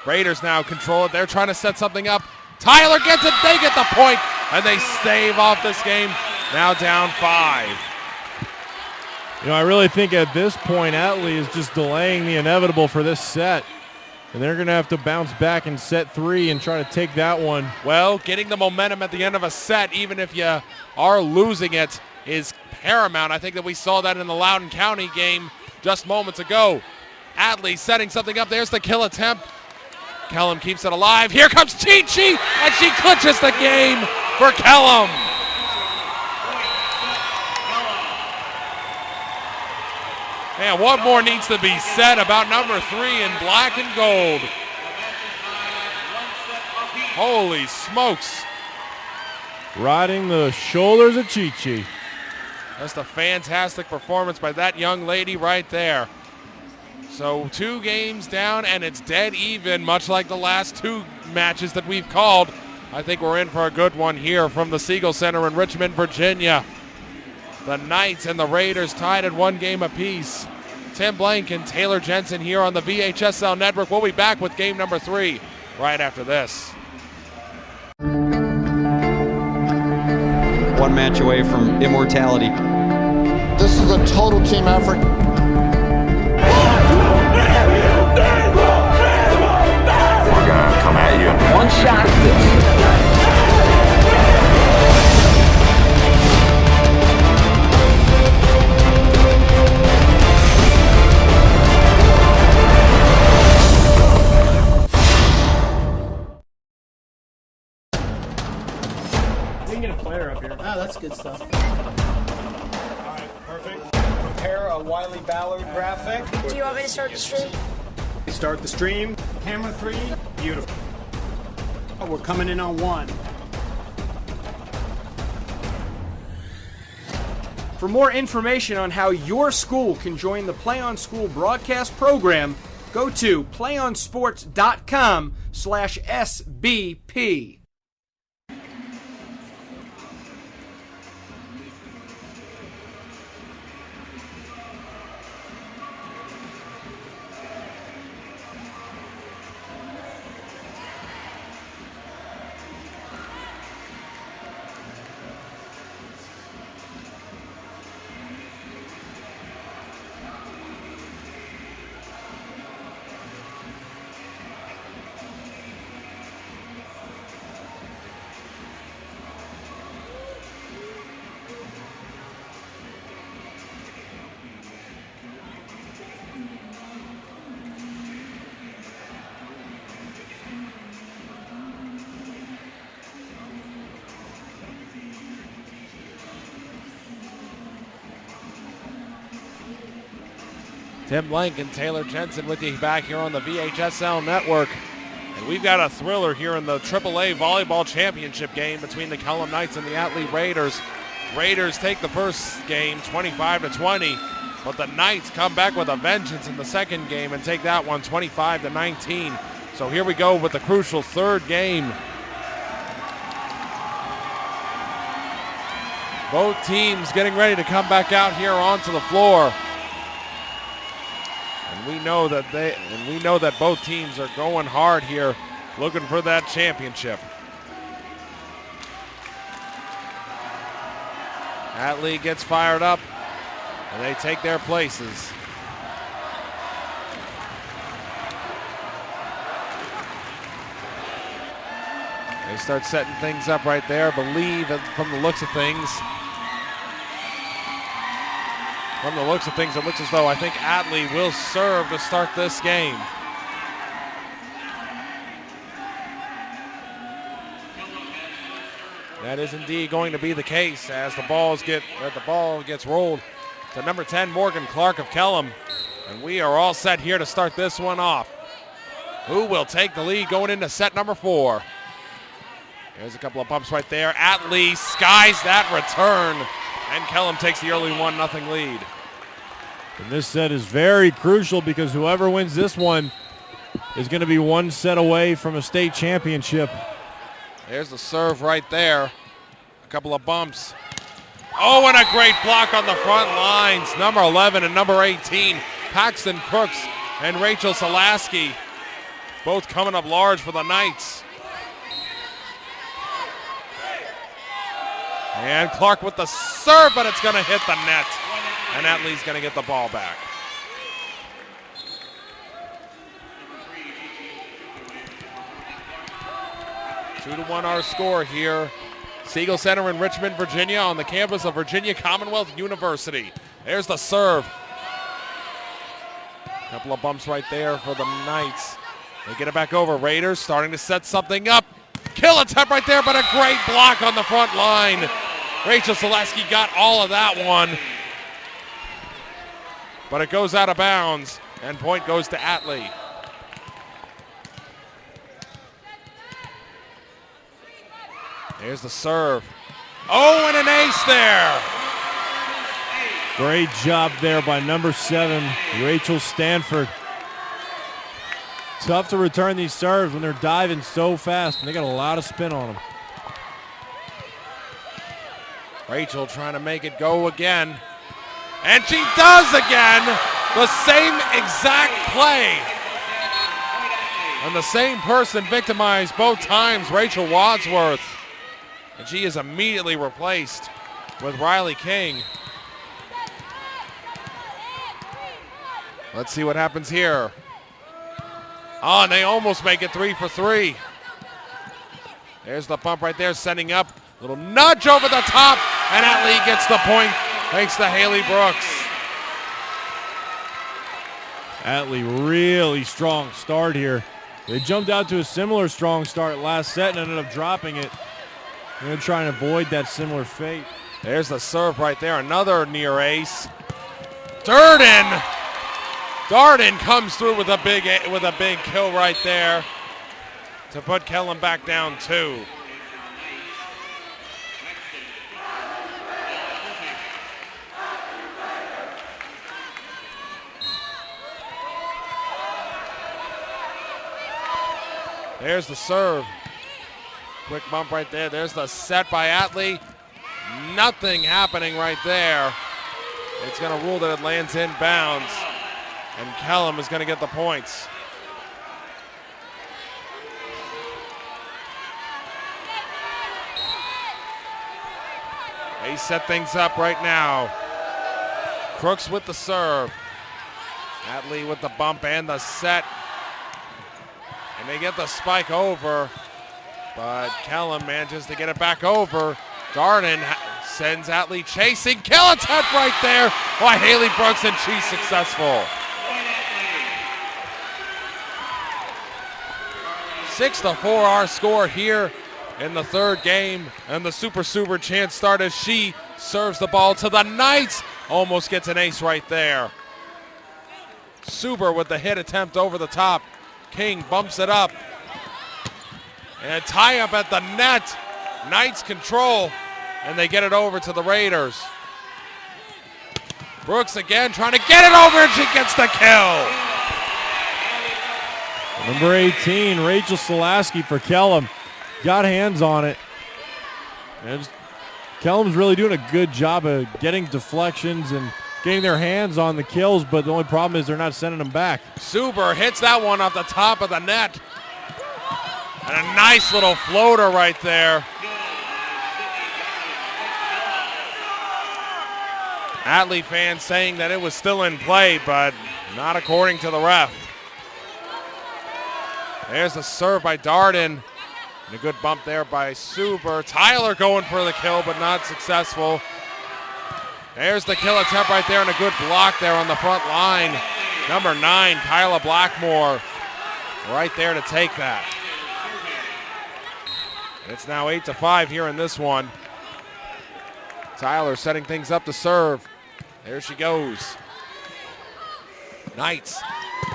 Raiders now control it. They're trying to set something up. Tyler gets it. They get the point, and they stave off this game. Now down 5. You know, I really think at this point, Atlee is just delaying the inevitable for this set. And they're going to have to bounce back in set 3 and try to take that one. Well, getting the momentum at the end of a set, even if you are losing it, is paramount. I think that we saw that in the Loudoun County game just moments ago. Atlee setting something up. There's the kill attempt. Kellam keeps it alive. Here comes Chi-Chi, and she clinches the game for Kellam. Man, what more needs to be said about number 3 in black and gold? Holy smokes. Riding the shoulders of Chi-Chi. That's a fantastic performance by that young lady right there. So 2 games down, and it's dead even, much like the last 2 matches that we've called. I think we're in for a good one here from the Siegel Center in Richmond, Virginia. The Knights and the Raiders tied at 1 game apiece. Tim Blank and Taylor Jensen here on the VHSL network. We'll be back with game number 3 right after this. 1 match away from immortality. This is a total team effort. We're gonna come at you. 1 shot at this. We Wow, that's good stuff. All right, perfect. Prepare a Wiley Ballard graphic. Do you want me to start the stream? Start the stream. Camera 3. Beautiful. We're coming in on 1. For more information on how your school can join the Play on School broadcast program, go to playonsports.com/SBP. Tim Blank and Taylor Jensen with you back here on the VHSL network. And we've got a thriller here in the AAA Volleyball Championship game between the Kellam Knights and the Atlee Raiders. Raiders take the first game 25-20, but the Knights come back with a vengeance in the second game and take that one 25-19. So here we go with the crucial third game. Both teams getting ready to come back out here onto the floor. And we know that both teams are going hard here, looking for that championship. Atlee gets fired up, and they take their places. They start setting things up right there. Believe from the looks of things. From the looks of things, it looks as though I think Atlee will serve to start this game. That is indeed going to be the case as the ball gets rolled to number 10, Morgan Clark of Kellam. And we are all set here to start this one off. Who will take the lead going into set number 4? There's a couple of bumps right there. Atlee skies that return. And Kellam takes the early 1-0 lead. And this set is very crucial because whoever wins this one is going to be one set away from a state championship. There's the serve right there. A couple of bumps. Oh, and a great block on the front lines. Number 11 and number 18, Paxton Crooks and Rachel Salaski, both coming up large for the Knights. And Clark with the serve, but it's going to hit the net. And Atlee's going to get the ball back. 2-1 our score here. Siegel Center in Richmond, Virginia, on the campus of Virginia Commonwealth University. There's the serve. A couple of bumps right there for the Knights. They get it back over. Raiders starting to set something up. Kill attempt right there, but a great block on the front line. Rachel Salaski got all of that one. But it goes out of bounds, and point goes to Atlee. There's the serve. Oh, and an ace there. Great job there by number 7, Rachel Stanford. Tough to return these serves when they're diving so fast, and they got a lot of spin on them. Rachel trying to make it go again. And she does again. The same exact play. And the same person victimized both times, Rachel Wadsworth. And she is immediately replaced with Riley King. Let's see what happens here. Oh, and they almost make it 3 for 3. There's the bump right there, setting up. Little nudge over the top, and Atlee gets the point thanks to Haley Brooks. Atlee really strong start here. They jumped out to a similar strong start last set and ended up dropping it. They're going to try and avoid that similar fate. There's the serve right there. Another near ace. Darden comes through with a big kill right there to put Kellam back down 2. There's the serve. Quick bump right there. There's the set by Atlee. Nothing happening right there. It's going to rule that it lands inbounds, and Kellam is going to get the points. They set things up right now. Crooks with the serve. Atlee with the bump and the set. And they get the spike over, but Kellam manages to get it back over. Darden sends Atlee chasing. Kill attempt right there by Haley Brooks, and she's successful. 6-4 our score here in the third game, and the Super chance start as she serves the ball to the Knights. Almost gets an ace right there. Suber with the hit attempt over the top. King bumps it up. And a tie up at the net. Knights control, and they get it over to the Raiders. Brooks again trying to get it over, and she gets the kill. Number 18, Rachel Solaski for Kellam. Got hands on it. And Kellam's really doing a good job of getting deflections and getting their hands on the kills, but the only problem is they're not sending them back. Suber hits that one off the top of the net. And a nice little floater right there. Atlee fans saying that it was still in play, but not according to the ref. There's the serve by Darden. And a good bump there by Suber. Tyler going for the kill, but not successful. There's the kill attempt right there, and a good block there on the front line. Number 9, Kyla Blackmore, right there to take that. It's now 8-5 here in this one. Tyler setting things up to serve. There she goes. Knights.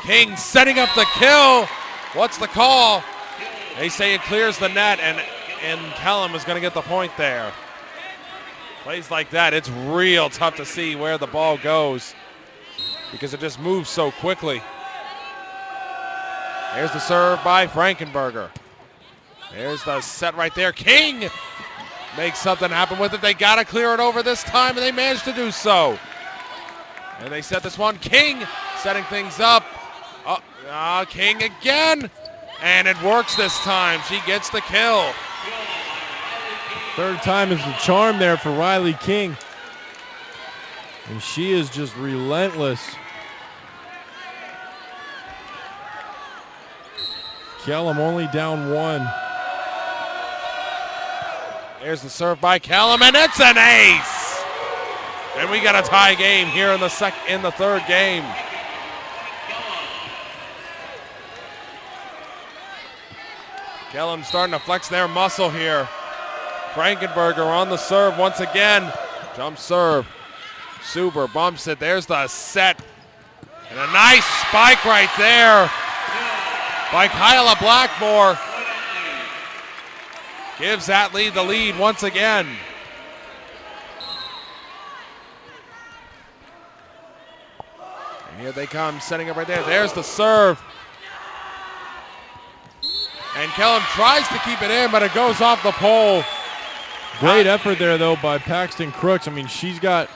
King setting up the kill. What's the call? They say it clears the net, and Kellam is going to get the point there. Plays like that, it's real tough to see where the ball goes because it just moves so quickly. There's the serve by Frankenberger. There's the set right there. King makes something happen with it. They got to clear it over this time, and they managed to do so. And they set this one. King setting things up. King again. And it works this time. She gets the kill. Third time is the charm there for Riley King. And she is just relentless. Kellam only down 1. There's the serve by Kellam, and it's an ace. And we got a tie game here in the third game. Kellam starting to flex their muscle here. Frankenberger on the serve once again. Jump serve. Suber bumps it. There's the set. And a nice spike right there by Kyla Blackmore. Gives Atlee the lead once again. And here they come, setting up right there. There's the serve. And Kellam tries to keep it in, but it goes off the pole. Great effort there, though, by Paxton Crooks. I mean, she's got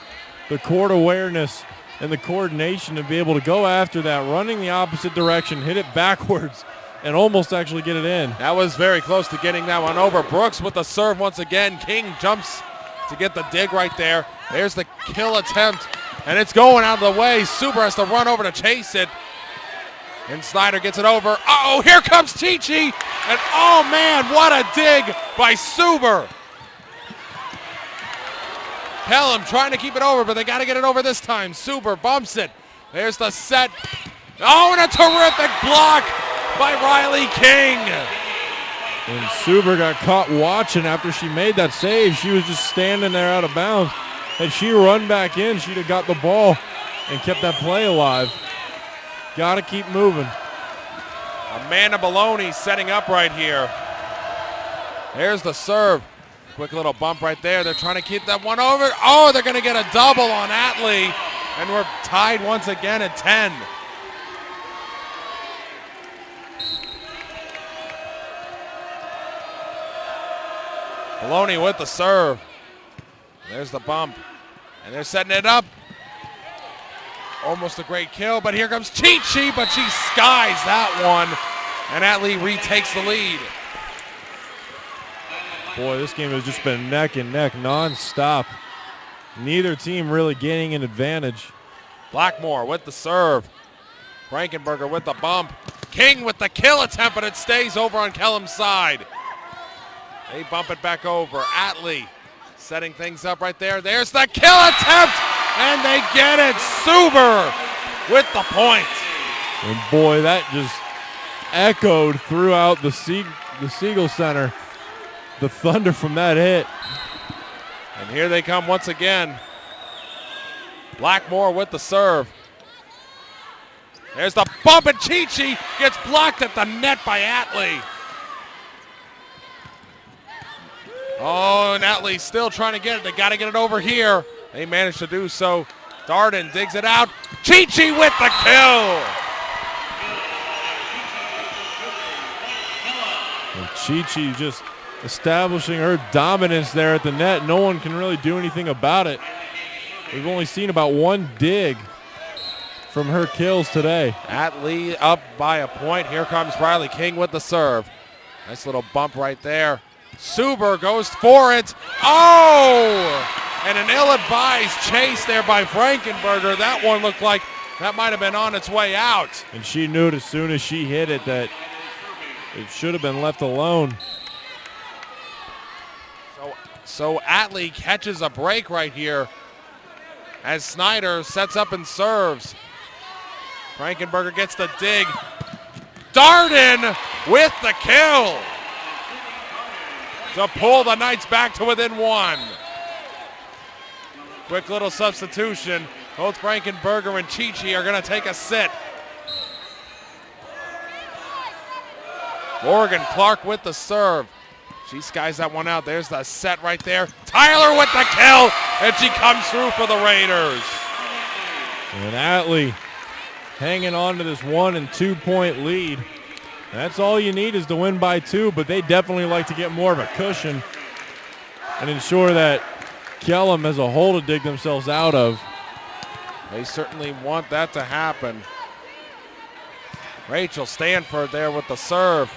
the court awareness and the coordination to be able to go after that, running the opposite direction, hit it backwards, and almost actually get it in. That was very close to getting that one over. Brooks with the serve once again. King jumps to get the dig right there. There's the kill attempt, and it's going out of the way. Suber has to run over to chase it. And Snyder gets it over. Uh-oh, here comes Chi-Chi. And oh, man, what a dig by Suber. Kellam trying to keep it over, but they got to get it over this time. Suber bumps it. There's the set. Oh, and a terrific block by Riley King. And Suber got caught watching after she made that save. She was just standing there out of bounds. Had she run back in, she'd have got the ball and kept that play alive. Got to keep moving. Amanda Maloney setting up right here. There's the serve. Quick little bump right there. They're trying to keep that one over. Oh, they're going to get a double on Atlee. And we're tied once again at 10. Maloney with the serve. There's the bump. And they're setting it up. Almost a great kill, but here comes Chi-Chi, but she skies that one. And Atlee retakes the lead. Boy, this game has just been neck and neck nonstop. Neither team really gaining an advantage. Blackmore with the serve. Frankenberger with the bump. King with the kill attempt, but it stays over on Kellam's side. They bump it back over. Atlee setting things up right there. There's the kill attempt, and they get it. Suber with the point. And boy, that just echoed throughout the Siegel Center. The thunder from that hit. And here they come once again. Blackmore with the serve. There's the bump, and Chi-Chi gets blocked at the net by Atlee. Oh, and Atlee still trying to get it. They got to get it over here. They managed to do so. Darden digs it out. Chi-Chi with the kill. And Chi-Chi just establishing her dominance there at the net. No one can really do anything about it. We've only seen about one dig from her kills today. Atlee up by a point. Here comes Riley King with the serve. Nice little bump right there. Suber goes for it. Oh! And an ill-advised chase there by Frankenberger. That one looked like that might have been on its way out. And she knew as soon as she hit it that it should have been left alone. So Atlee catches a break right here as Snyder sets up and serves. Frankenberger gets the dig. Darden with the kill to pull the Knights back to within one. Quick little substitution. Both Frankenberger and Chi-Chi are going to take a sit. Morgan Clark with the serve. She skies that one out. There's the set right there. Tyler with the kill, and she comes through for the Raiders. And Atlee hanging on to this 1 and 2 point lead. That's all you need is to win by 2, but they definitely like to get more of a cushion and ensure that Kellam has a hole to dig themselves out of. They certainly want that to happen. Rachel Stanford there with the serve.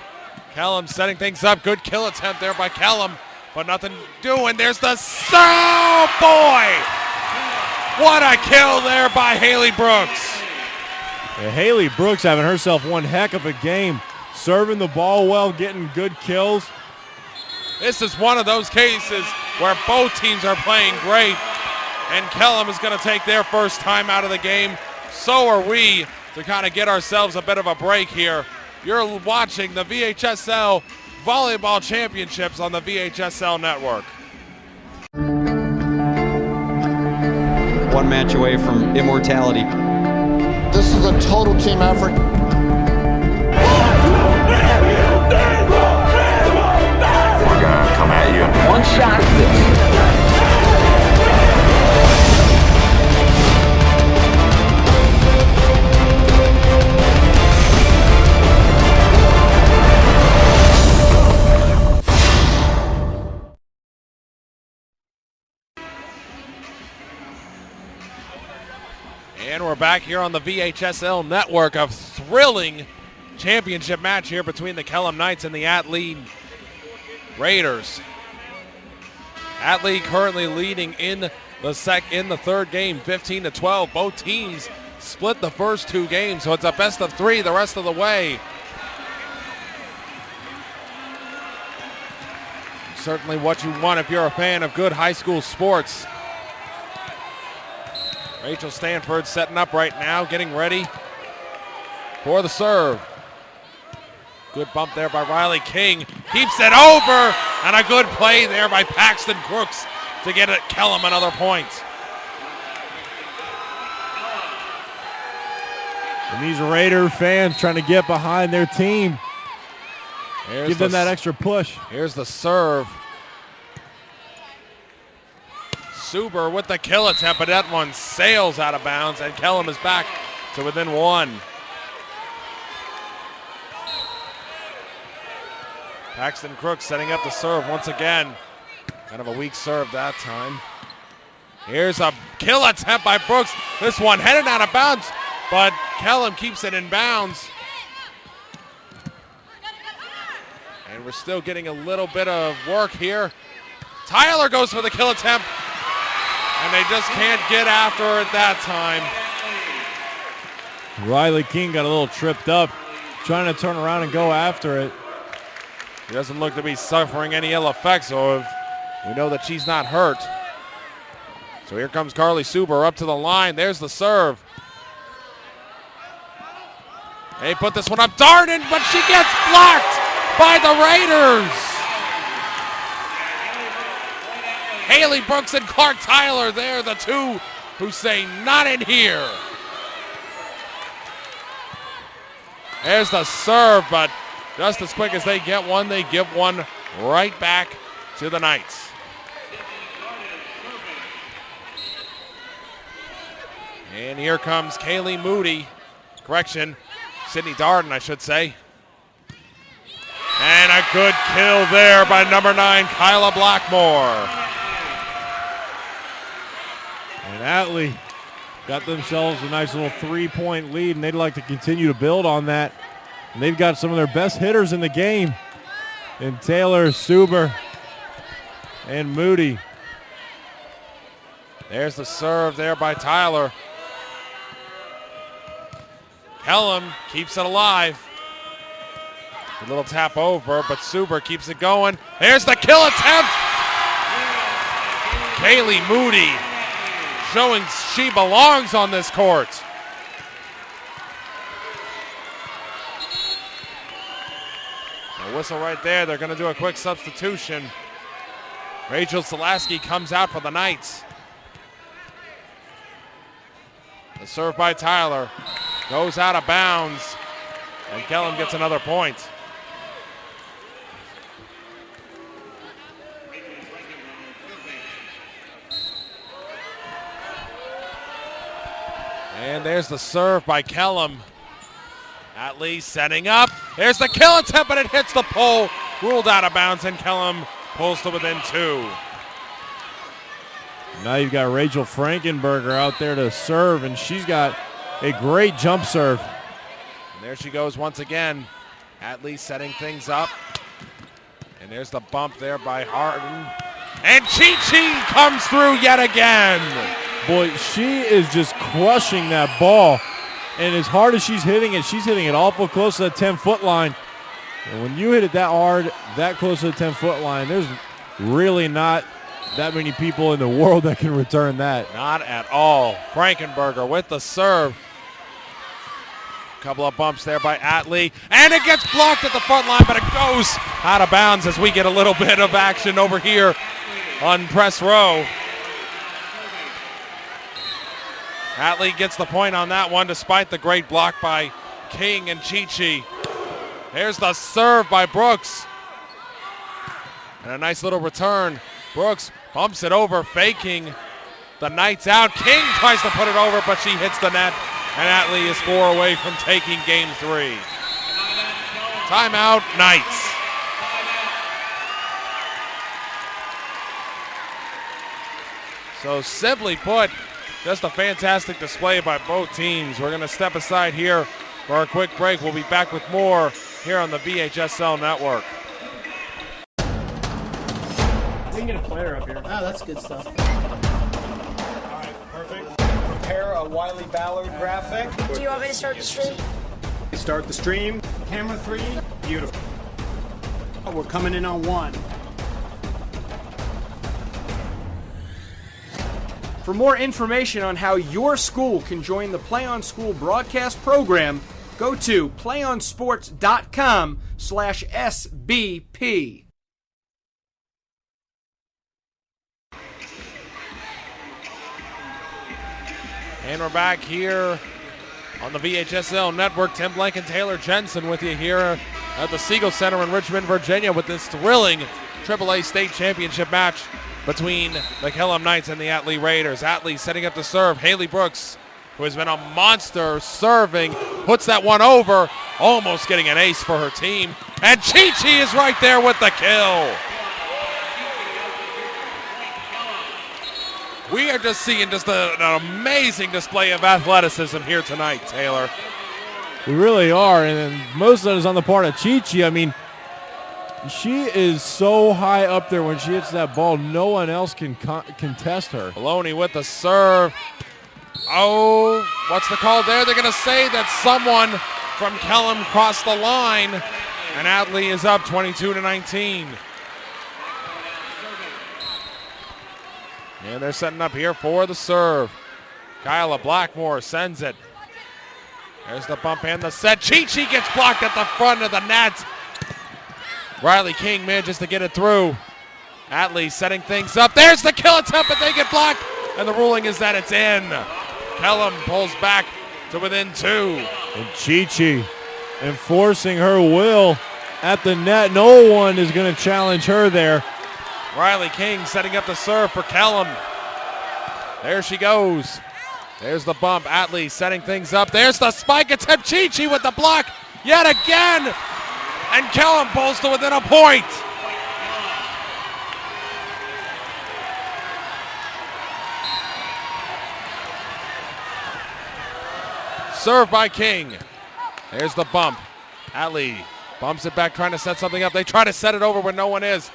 Kellam setting things up. Good kill attempt there by Kellam, but nothing doing. There's the serve. Oh, boy! What a kill there by Haley Brooks. Yeah, Haley Brooks having herself one heck of a game. Serving the ball well, getting good kills. This is one of those cases where both teams are playing great, and Kellam is going to take their first time out of the game. So are we, to kind of get ourselves a bit of a break here. You're watching the VHSL Volleyball Championships on the VHSL Network. One match away from immortality. This is a total team effort. We're gonna come at you. One shot. And we're back here on the VHSL Network. A thrilling championship match here between the Kellam Knights and the Atlee Raiders. Atlee currently leading in the third game, 15-12. Both teams split the first two games, so it's a best of three the rest of the way. Certainly what you want if you're a fan of good high school sports. Rachel Stanford setting up right now, getting ready for the serve. Good bump there by Riley King. Keeps it over, and a good play there by Paxton Crooks to get Kellam another point. And these Raider fans trying to get behind their team. Give them that extra push. Here's the serve. Suber with the kill attempt, but that one sails out of bounds, and Kellam is back to within one. Paxton Crooks setting up the serve once again. Kind of a weak serve that time. Here's a kill attempt by Brooks. This one headed out of bounds, but Kellam keeps it in bounds. And we're still getting a little bit of work here. Tyler goes for the kill attempt, and they just can't get after it that time. Riley King got a little tripped up, trying to turn around and go after it. He doesn't look to be suffering any ill effects, so we know that she's not hurt. So here comes Carly Suber up to the line. There's the serve. They put this one up. Darden, but she gets blocked by the Raiders. Haley Brooks and Clark Tyler, they're the two who say not in here. There's the serve, but just as quick as they get one, they give one right back to the Knights. And here comes Kaylee Moody. Correction, Sydney Darden, I should say. And a good kill there by number 9, Kyla Blackmore. And Atlee got themselves a nice little 3-point lead, and they'd like to continue to build on that. And they've got some of their best hitters in the game in Taylor, Suber, and Moody. There's the serve there by Tyler. Kellam keeps it alive. A little tap over, but Suber keeps it going. There's the kill attempt. Kaylee Moody showing she belongs on this court. A whistle right there. They're going to do a quick substitution. Rachel Selaski comes out for the Knights. The serve by Tyler goes out of bounds, and Kellam gets another point. And there's the serve by Kellam. Atlee setting up. There's the kill attempt, but it hits the pole. Ruled out of bounds, and Kellam pulls to within 2. Now you've got Rachel Frankenberger out there to serve, and she's got a great jump serve. And there she goes once again. Atlee setting things up. And there's the bump there by Harden. And Chi comes through yet again. Boy, she is just crushing that ball. And as hard as she's hitting it awful close to the 10-foot line. And when you hit it that hard, that close to the 10-foot line, there's really not that many people in the world that can return that. Not at all. Frankenberger with the serve. Couple of bumps there by Atlee. And it gets blocked at the front line, but it goes out of bounds as we get a little bit of action over here on press row. Atlee gets the point on that one despite the great block by King and Chi. There's the serve by Brooks. And a nice little return. Brooks bumps it over, faking the Knights out. King tries to put it over, but she hits the net. And Atlee is 4 away from taking game 3. Timeout, Knights. So simply put, just a fantastic display by both teams. We're going to step aside here for a quick break. We'll be back with more here on the VHSL network. We can get a player up here. Oh, that's good stuff. All right, perfect. Prepare a Wiley Ballard graphic. Do you want me to start the stream? Start the stream. Camera 3. Beautiful. We're coming in on 1. For more information on how your school can join the Play on School broadcast program, go to playonsports.com/SBP. And we're back here on the VHSL Network. Tim Blank and Taylor Jensen with you here at the Siegel Center in Richmond, Virginia, with this thrilling AAA state championship match between the Kellam Knights and the Atlee Raiders. Atlee setting up to serve. Haley Brooks, who has been a monster serving, puts that one over, almost getting an ace for her team. And Chi-Chi is right there with the kill. We are just seeing an amazing display of athleticism here tonight, Taylor. We really are, and most of that is on the part of Chi-Chi. I mean, she is so high up there when she hits that ball, no one else can contest her. Maloney with the serve. Oh, what's the call there? They're going to say that someone from Kellam crossed the line, and Atlee is up 22-19. And they're setting up here for the serve. Kyla Blackmore sends it. There's the bump and the set. Chi-Chi gets blocked at the front of the net. Riley King manages to get it through. Atlee setting things up. There's the kill attempt, but they get blocked. And the ruling is that it's in. Kellam pulls back to within 2. And Chi-Chi enforcing her will at the net. No one is going to challenge her there. Riley King setting up the serve for Kellam. There she goes. There's the bump. Atlee setting things up. There's the spike attempt. Chi-Chi with the block yet again. And Kellam pulls to within a point. Serve by King. There's the bump. Atlee bumps it back, trying to set something up. They try to set it over when no one is.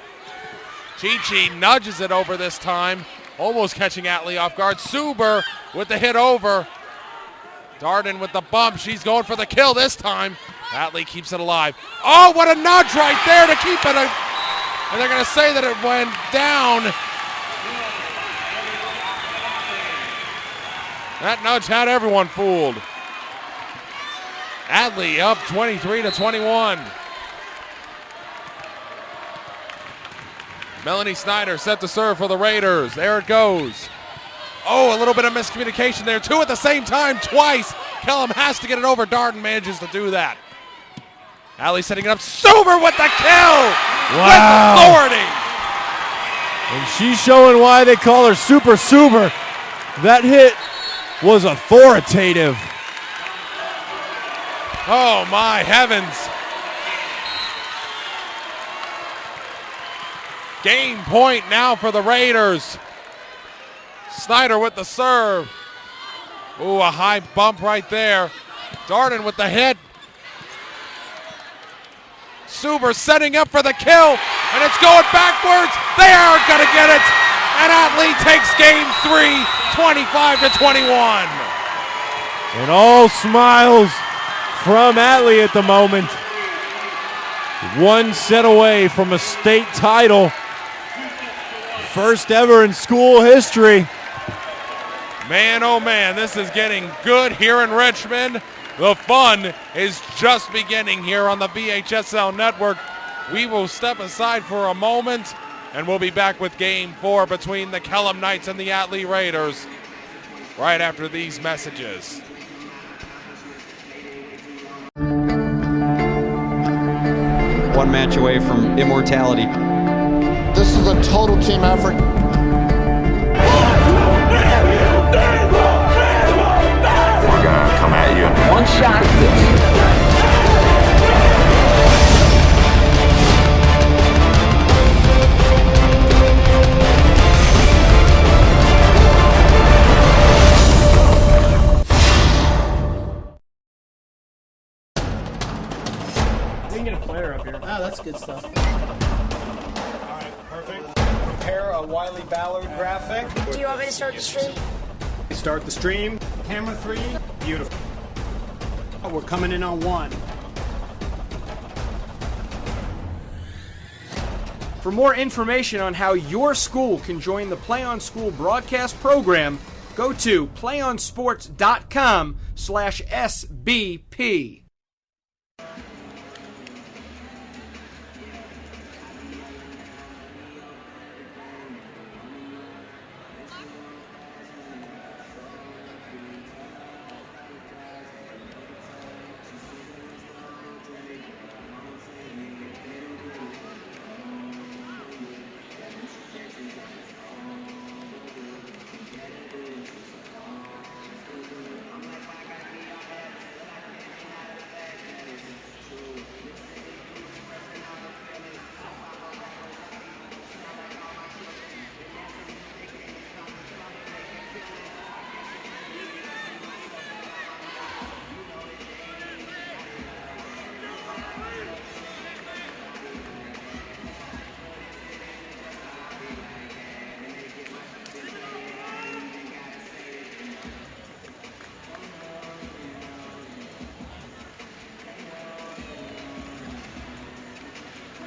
Chi-Chi nudges it over this time, almost catching Atlee off guard. Suber with the hit over. Darden with the bump. She's going for the kill this time. Atlee keeps it alive. Oh, what a nudge right there to keep it. And they're going to say that it went down. That nudge had everyone fooled. Atlee up 23-21. Melanie Snyder set to serve for the Raiders. There it goes. Oh, a little bit of miscommunication there. 2 at the same time, twice. Kellam has to get it over. Darden manages to do that. Atlee setting it up. Suber with the kill! Wow. With authority! And she's showing why they call her Super Suber. That hit was authoritative. Oh, my heavens. Game point now for the Raiders. Snyder with the serve. Ooh, a high bump right there. Darden with the hit. Suber setting up for the kill, and it's going backwards. They are going to get it, and Atlee takes game 3, 25-21. And all smiles from Atlee at the moment. 1 set away from a state title. First ever in school history. Man, oh man, this is getting good here in Richmond. The fun is just beginning here on the VHSL Network. We will step aside for a moment, and we'll be back with Game 4 between the Kellam Knights and the Atlee Raiders right after these messages. One match away from immortality. This is a total team effort. We're gonna come at you. One shot. We can get a player up here. Oh, that's good stuff. All right, perfect. Prepare a Wiley Ballard graphic. Do you want me to start the stream? Start the stream. Camera 3. Beautiful. Oh, we're coming in on 1. For more information on how your school can join the Play on School broadcast program, go to playonsports.com/SBP.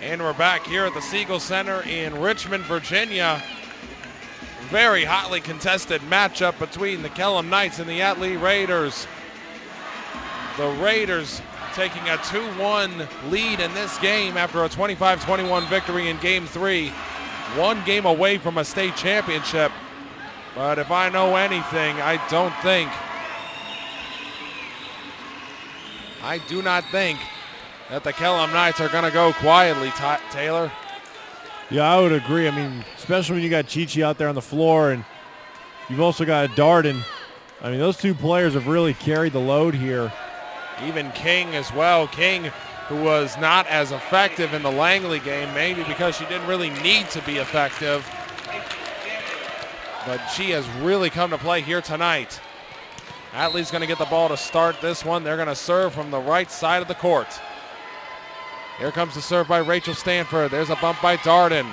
And we're back here at the Siegel Center in Richmond, Virginia. Very hotly contested matchup between the Kellam Knights and the Atlee Raiders. The Raiders taking a 2-1 lead in this game after a 25-21 victory in Game 3. One game away from a state championship. But if I know anything, I do not think that the Kellam Knights are going to go quietly, Taylor. Yeah, I would agree. I mean, especially when you got Chi-Chi out there on the floor and you've also got Darden. I mean, those two players have really carried the load here. Even King as well. King, who was not as effective in the Langley game, maybe because she didn't really need to be effective. But she has really come to play here tonight. Atlee's going to get the ball to start this one. They're going to serve from the right side of the court. Here comes the serve by Rachel Stanford. There's a bump by Darden.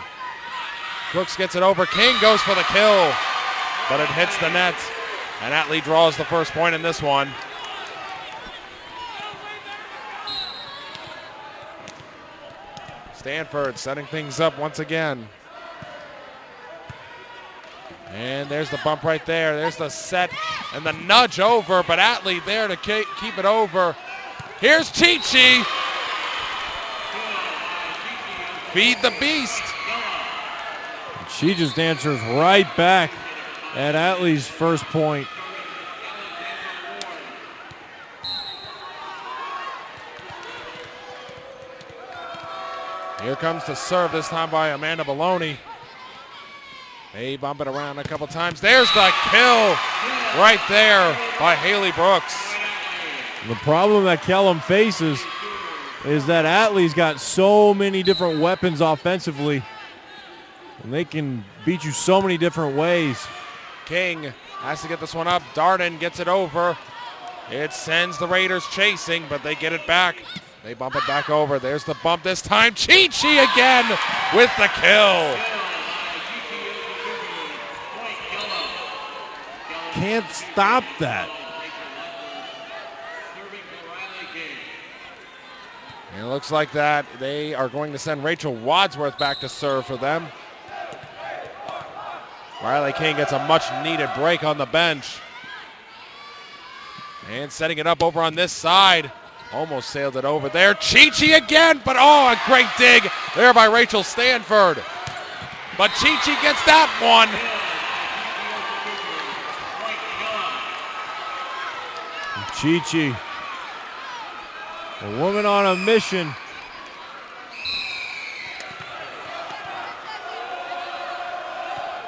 Crooks gets it over. King goes for the kill, but it hits the net. And Atlee draws the first point in this one. Stanford setting things up once again. And there's the bump right there. There's the set and the nudge over, but Atlee there to keep it over. Here's Chi-Chi. Feed the beast. She just answers right back at Atlee's first point. Here comes the serve, this time by Amanda Baloney. They bump it around a couple times. There's the kill right there by Haley Brooks. The problem that Kellam faces is that Atlee's got so many different weapons offensively, and they can beat you so many different ways. King has to get this one up. Darden gets it over. It sends the Raiders chasing, but they get it back. They bump it back over. There's the bump this time. Chi-Chi again with the kill. Can't stop that. And it looks like that they are going to send Rachel Wadsworth back to serve for them. Riley King gets a much-needed break on the bench. And setting it up over on this side. Almost sailed it over there. Chi-Chi again, but oh, a great dig there by Rachel Stanford. But Chi-Chi gets that one. Chi-Chi, a woman on a mission.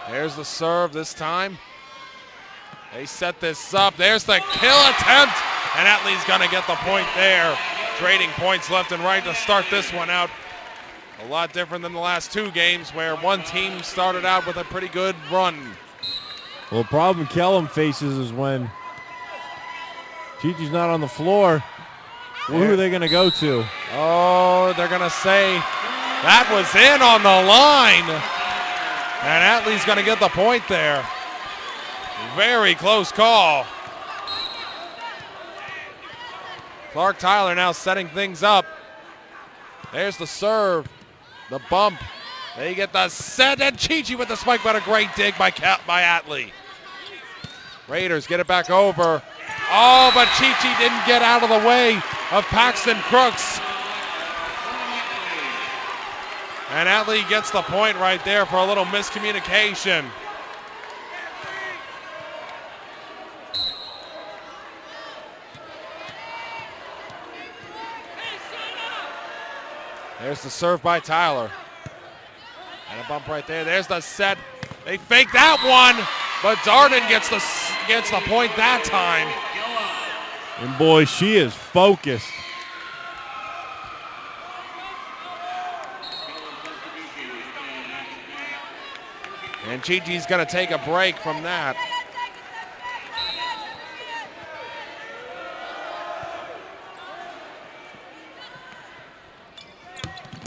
There's the serve this time. They set this up. There's the kill attempt, and Atlee's going to get the point there. Trading points left and right to start this one out. A lot different than the last two games where one team started out with a pretty good run. Well, the problem Kellam faces is when Chi-Chi's not on the floor, who are they going to go to? Oh, they're going to say that was in on the line. And Atlee's going to get the point there. Very close call. Clark Tyler now setting things up. There's the serve, the bump. They get the set, and Chi-Chi with the spike, but a great dig by Atlee. Raiders get it back over. Oh, but Chi-Chi didn't get out of the way of Paxton Crooks. And Atlee gets the point right there for a little miscommunication. There's the serve by Tyler. And a bump right there. There's the set. They fake that one, but Darden gets the point that time. And boy, she is focused. And Chi-Chi's going to take a break from that.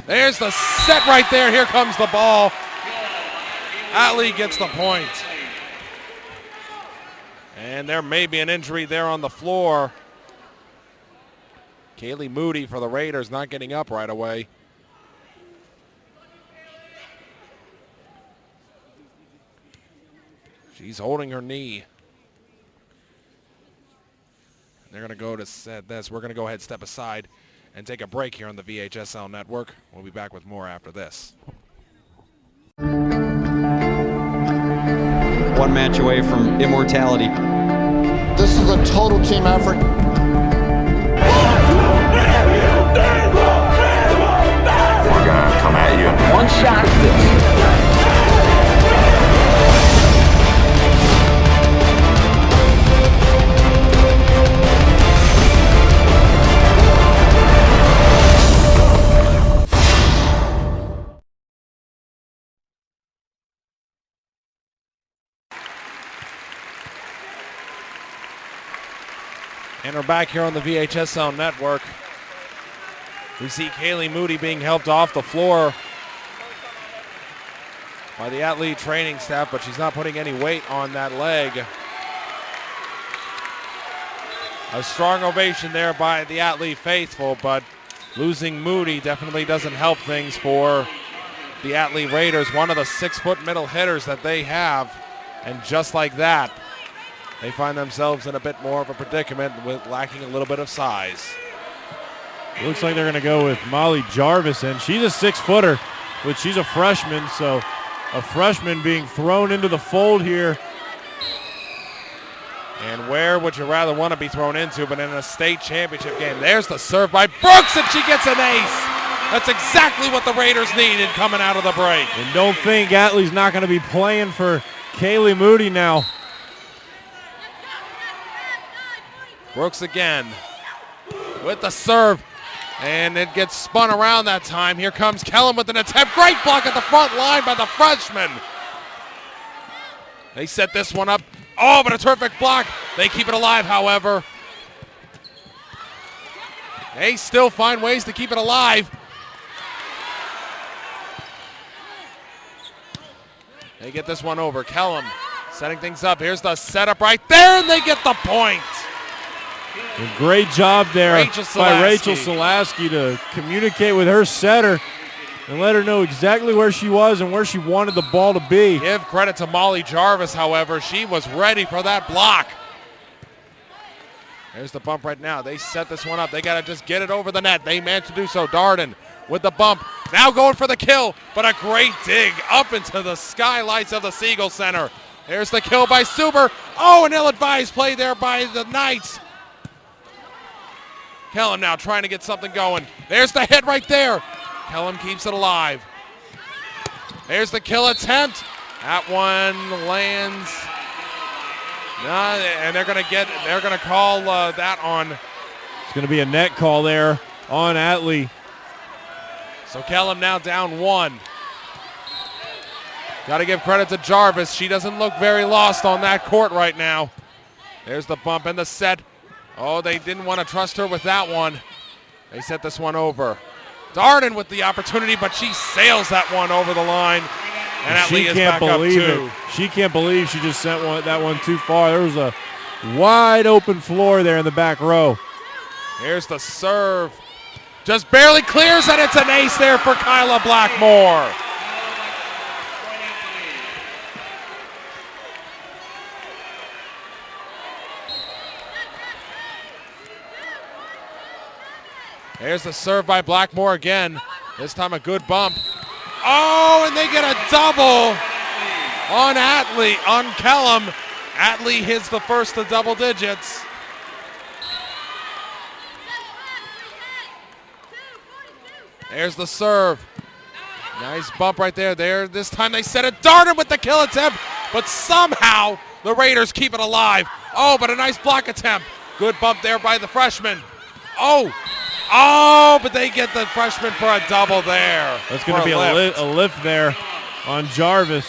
There's the set right there. Here comes the ball. Atlee gets the point. And there may be an injury there on the floor. Kaylee Moody for the Raiders not getting up right away. She's holding her knee. They're going to go to set this. We're going to go ahead and step aside and take a break here on the VHSL network. We'll be back with more after this. One match away from immortality. This is a total team effort. We're gonna come at you. One shot. And we're back here on the VHSL network. We see Kaylee Moody being helped off the floor by the Atlee training staff, but she's not putting any weight on that leg. A strong ovation there by the Atlee faithful, but losing Moody definitely doesn't help things for the Atlee Raiders, one of the 6-foot middle hitters that they have. And just like that, they find themselves in a bit more of a predicament with lacking a little bit of size. Looks like they're going to go with Molly Jarvis, and she's a 6-footer, but she's a freshman, so a freshman being thrown into the fold here. And where would you rather want to be thrown into but in a state championship game? There's the serve by Brooks, and she gets an ace. That's exactly what the Raiders needed coming out of the break. And don't think Atlee's not going to be playing for Kaylee Moody now. Brooks again with the serve, and it gets spun around that time. Here comes Kellam with an attempt. Great block at the front line by the freshman. They set this one up. Oh, but a terrific block. They keep it alive, however. They still find ways to keep it alive. They get this one over. Kellam setting things up. Here's the setup right there, and they get the point. A great job there by Rachel Selaski to communicate with her setter and let her know exactly where she was and where she wanted the ball to be. Give credit to Molly Jarvis, however. She was ready for that block. There's the bump right now. They set this one up. They got to just get it over the net. They managed to do so. Darden with the bump. Now going for the kill, but a great dig up into the skylights of the Siegel Center. There's the kill by Suber. Oh, an ill-advised play there by the Knights. Kellam now trying to get something going. There's the hit right there. Kellam keeps it alive. There's the kill attempt. That one lands. And they're gonna call that on. It's gonna be a net call there on Atlee. So Kellam now down one. Got to give credit to Jarvis. She doesn't look very lost on that court right now. There's the bump and the set. Oh, they didn't want to trust her with that one. They set this one over. Darden with the opportunity, but she sails that one over the line. And Atlee is back up two. She can't believe she just sent that one too far. There was a wide open floor there in the back row. Here's the serve. Just barely clears, and it's an ace there for Kyla Blackmore. There's the serve by Blackmore again. This time a good bump. Oh, and they get a double on Atlee, on Kellam. Atlee hits the first of double digits. There's the serve. Nice bump right there. This time they set it. Darden with the kill attempt, but somehow the Raiders keep it alive. Oh, but a nice block attempt. Good bump there by the freshman. Oh, but they get the freshman for a double there. That's going to be a lift there on Jarvis.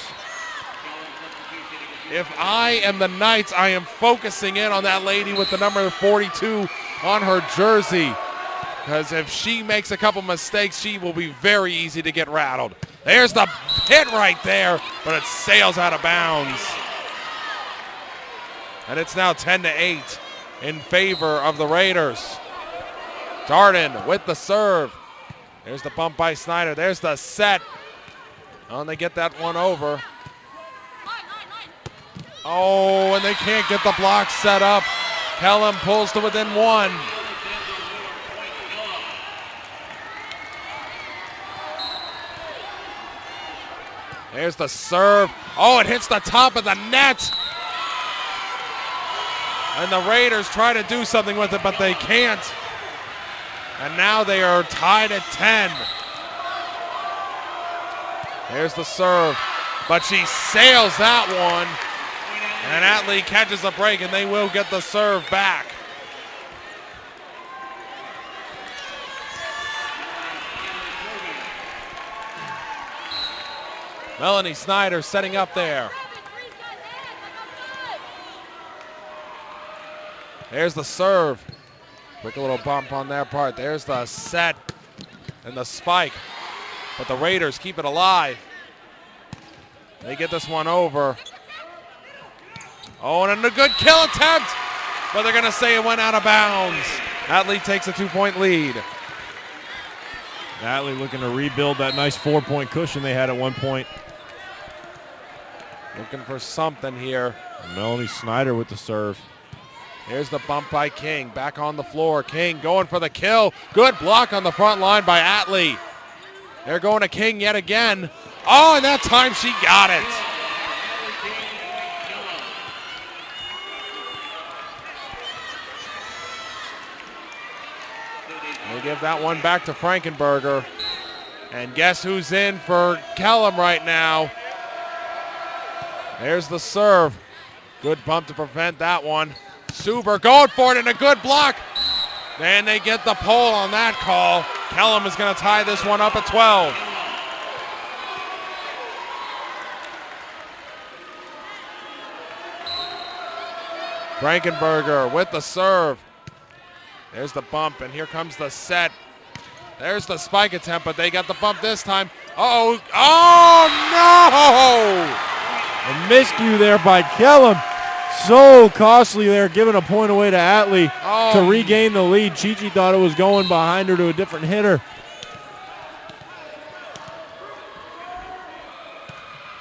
If I am the Knights, I am focusing in on that lady with the number 42 on her jersey. Because if she makes a couple mistakes, she will be very easy to get rattled. There's the hit right there, but it sails out of bounds. And it's now 10-8 in favor of the Raiders. Darden with the serve. There's the bump by Snyder. There's the set. Oh, and they get that one over. Oh, and they can't get the block set up. Kellam pulls to within one. There's the serve. Oh, it hits the top of the net. And the Raiders try to do something with it, but they can't. And now they are tied at 10. There's the serve, but she sails that one. And Atlee catches a break, and they will get the serve back. Melanie Snyder setting up there. There's the serve. Quick little bump on their part. There's the set and the spike. But the Raiders keep it alive. They get this one over. Oh, and a good kill attempt. But they're going to say it went out of bounds. Atlee takes a 2-point lead. Atlee looking to rebuild that nice 4-point cushion they had at one point. Looking for something here. And Melanie Snyder with the serve. Here's the bump by King. Back on the floor. King going for the kill. Good block on the front line by Atlee. They're going to King yet again. Oh, and that time she got it. They give that one back to Frankenberger. And guess who's in for Kellam right now? There's the serve. Good bump to prevent that one. Suber going for it and a good block. And they get the pole on that call. Kellam is going to tie this one up at 12. Frankenberger with the serve. There's the bump, and here comes the set. There's the spike attempt, but they got the bump this time. Uh-oh. Oh, no! A miscue there by Kellam. So costly there, giving a point away to Atlee to regain the lead. Chi-Chi thought it was going behind her to a different hitter.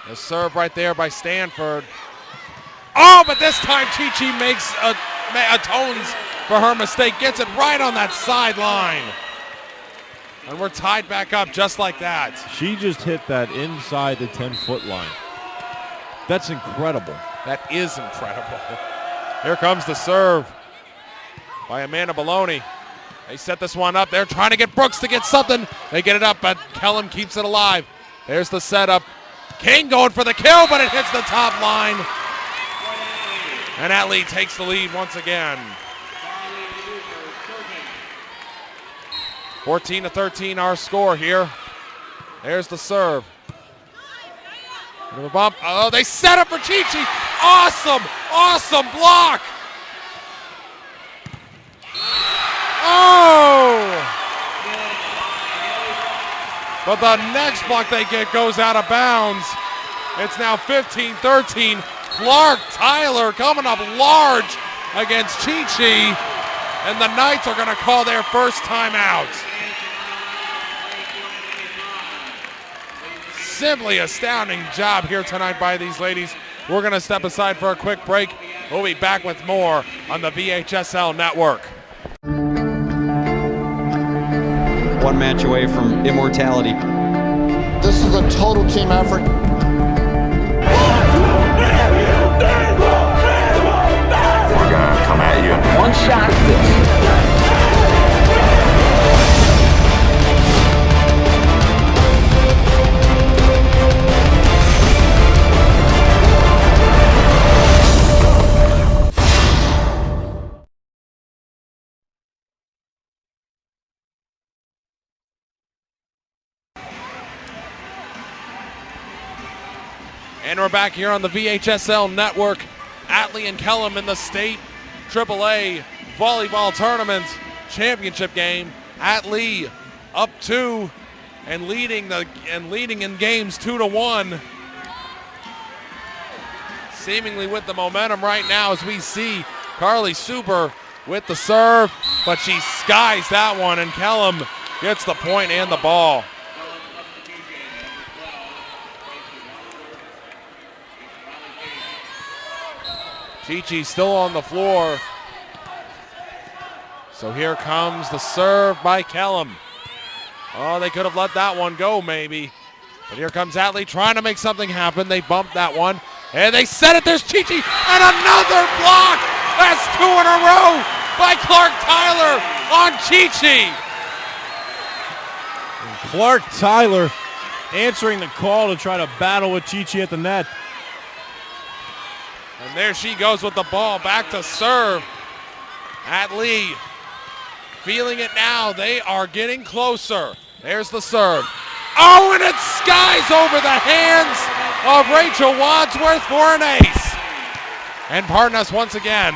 The serve right there by Stanford. Oh, but this time Chi-Chi atones for her mistake. Gets it right on that sideline. And we're tied back up just like that. She just hit that inside the 10-foot line. That's incredible. That is incredible. Here comes the serve by Amanda Baloney. They set this one up. They're trying to get Brooks to get something. They get it up, but Kellam keeps it alive. There's the setup. King going for the kill, but it hits the top line. And Atlee takes the lead once again. 14-13 our score here. There's the serve. Bump. Oh, they set up for Chi-Chi. Awesome block. Oh! But the next block they get goes out of bounds. It's now 15-13. Clark Tyler coming up large against Chi-Chi. And the Knights are going to call their first timeout. Simply astounding job here tonight by these ladies. We're going to step aside for a quick break. We'll be back with more on the VHSL network. One match away from immortality. This is a total team effort. We're gonna come at you. One shot at this. And we're back here on the VHSL network. Atlee and Kellam in the state AAA volleyball tournament championship game. Atlee up 2 and leading in games 2-1. Seemingly with the momentum right now as we see Carly Suber with the serve, but she skies that one and Kellam gets the point and the ball. Chi-Chi's still on the floor. So here comes the serve by Kellam. Oh, they could have let that one go maybe. But here comes Atlee trying to make something happen. They bumped that one. And they set it. There's Chi-Chi. And another block. That's 2 in a row by Clark Tyler on Chi-Chi. Clark Tyler answering the call to try to battle with Chi-Chi at the net. And there she goes with the ball. Back to serve. Atlee feeling it now. They are getting closer. There's the serve. Oh, and it skies over the hands of Rachel Wadsworth for an ace. And Parnas once again.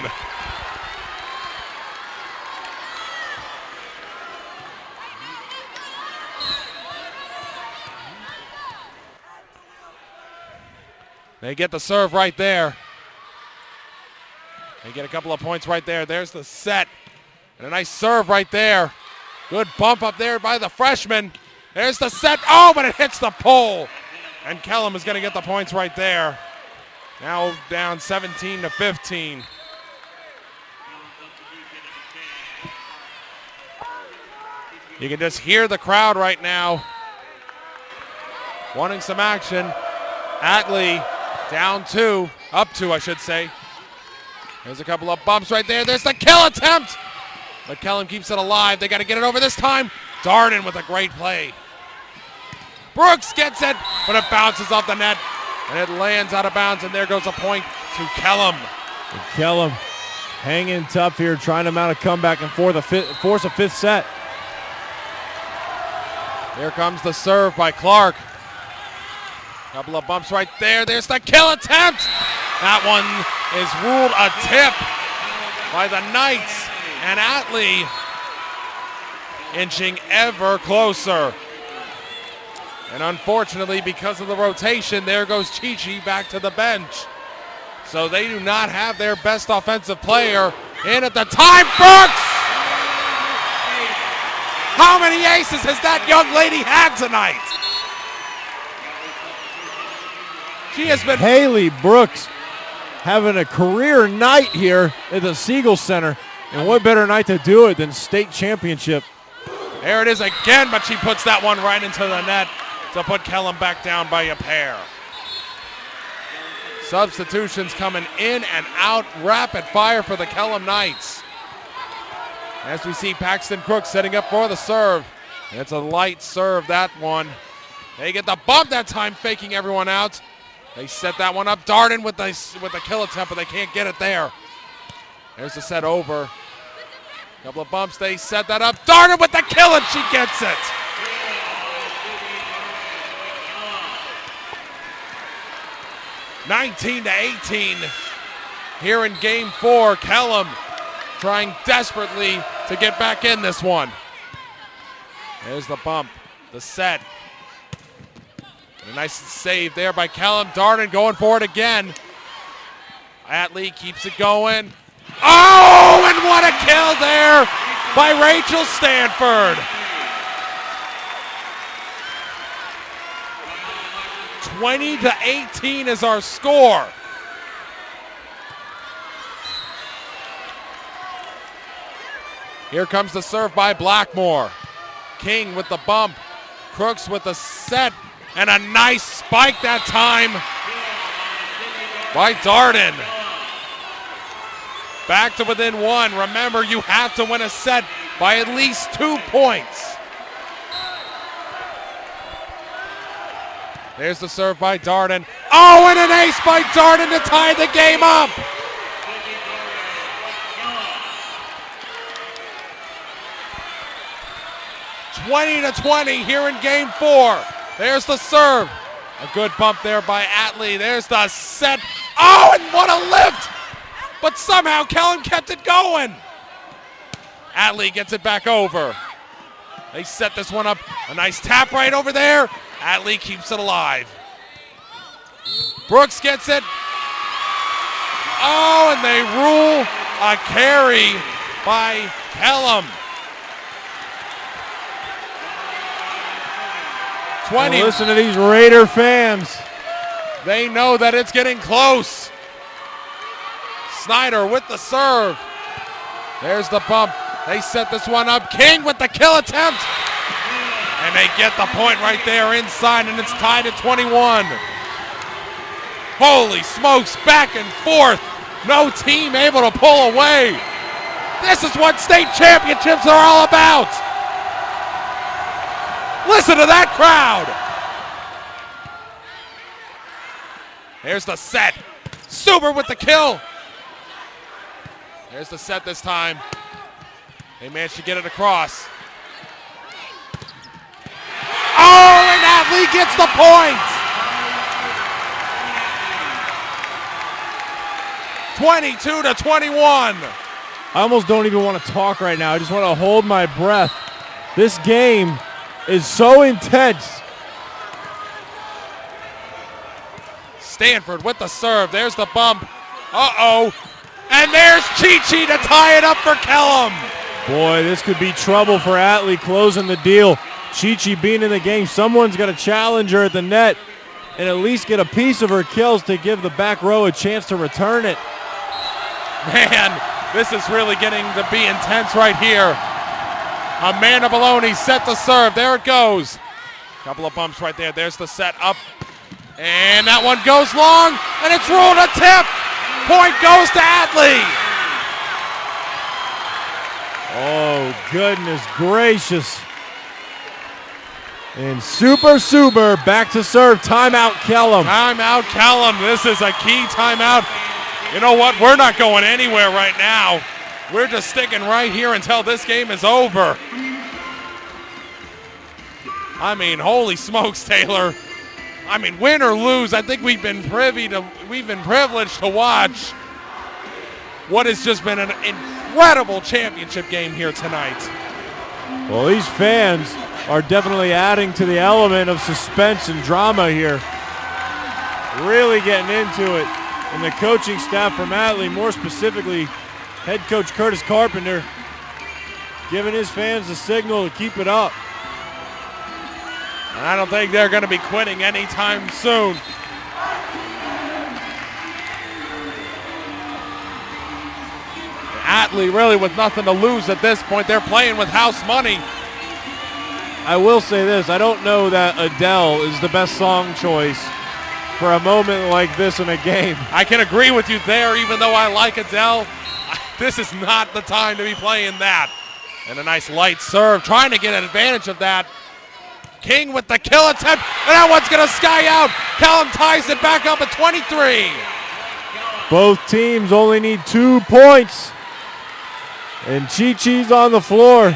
They get the serve right there. They get a couple of points right there. There's the set. And a nice serve right there. Good bump up there by the freshman. There's the set. Oh, but it hits the pole. And Kellam is going to get the points right there. Now down 17-15. You can just hear the crowd right now wanting some action. Atlee down 2, up 2 I should say. There's a couple of bumps right there. There's the kill attempt. But Kellam keeps it alive. They got to get it over this time. Darden with a great play. Brooks gets it, but it bounces off the net. And it lands out of bounds, and there goes a point to Kellam. Kellam hanging tough here, trying to mount a comeback and force a fifth set. Here comes the serve by Clark. Couple of bumps right there. There's the kill attempt. That one is ruled a tip by the Knights. And Atlee inching ever closer. And unfortunately, because of the rotation, there goes Chi-Chi back to the bench. So they do not have their best offensive player in at the time. Brooks! How many aces has that young lady had tonight? She has been... Haley Brooks having a career night here at the Siegel Center. And what better night to do it than state championship? There it is again, but she puts that one right into the net to put Kellam back down by a pair. Substitutions coming in and out, rapid fire for the Kellam Knights. As we see Paxton Crooks setting up for the serve. It's a light serve, that one. They get the bump that time, faking everyone out. They set that one up. Darden with the kill attempt, but they can't get it there. There's the set over. Couple of bumps, they set that up. Darden with the kill, and she gets it. (19-18) here in game 4. Kellam trying desperately to get back in this one. There's the bump, the set. And a nice save there by Kellam. Darden going for it again. Atlee keeps it going. Oh, and what a kill there by Rachel Stanford. 20-18 is our score. Here comes the serve by Blackmore. King with the bump. Crooks with the set. And a nice spike that time by Darden. Back to within 1. Remember, you have to win a set by at least 2 points. There's the serve by Darden. Oh, and an ace by Darden to tie the game up. (20-20) here in game 4. There's the serve. A good bump there by Atlee. There's the set. Oh, and what a lift! But somehow Kellam kept it going. Atlee gets it back over. They set this one up. A nice tap right over there. Atlee keeps it alive. Brooks gets it. Oh, and they rule a carry by Kellam. 20. Well, listen to these Raider fans. They know that it's getting close. Snyder with the serve. There's the bump. They set this one up. King with the kill attempt. And they get the point right there inside, and it's tied at 21. Holy smokes, back and forth. No team able to pull away. This is what state championships are all about. Listen to that crowd. There's the set. Super with the kill. There's the set this time. They managed to get it across. Oh, and Atlee gets the point. 22-21. I almost don't even want to talk right now. I just want to hold my breath. This game is so intense. Stanford with the serve. There's the bump. Uh-oh. And there's Chi-Chi to tie it up for Kellam. Boy, this could be trouble for Atlee closing the deal. Chi-Chi being in the game, someone's got to challenge her at the net and at least get a piece of her kills to give the back row a chance to return it. Man, this is really getting to be intense right here. Amanda Maloney set the serve. There it goes. Couple of bumps right there. There's the set up. And that one goes long, and it's ruled a tip. Point goes to Atlee. Oh, goodness gracious. And Super back to serve. Timeout, Kellam. Timeout, Kellam. This is a key timeout. You know what? We're not going anywhere right now. We're just sticking right here until this game is over. I mean, holy smokes, Taylor. I mean, win or lose, I think we've been privileged to watch what has just been an incredible championship game here tonight. Well, these fans are definitely adding to the element of suspense and drama here. Really getting into it. And the coaching staff from Atlee, more specifically, head coach Curtis Carpenter, giving his fans the signal to keep it up. And I don't think they're going to be quitting anytime soon. Atlee really with nothing to lose at this point. They're playing with house money. I will say this, I don't know that Adele is the best song choice for a moment like this in a game. I can agree with you there, even though I like Adele. This is not the time to be playing that. And a nice light serve, trying to get an advantage of that. King with the kill attempt, and that one's going to sky out. Kellam ties it back up at 23. Both teams only need 2 points. And Chi-Chi's on the floor.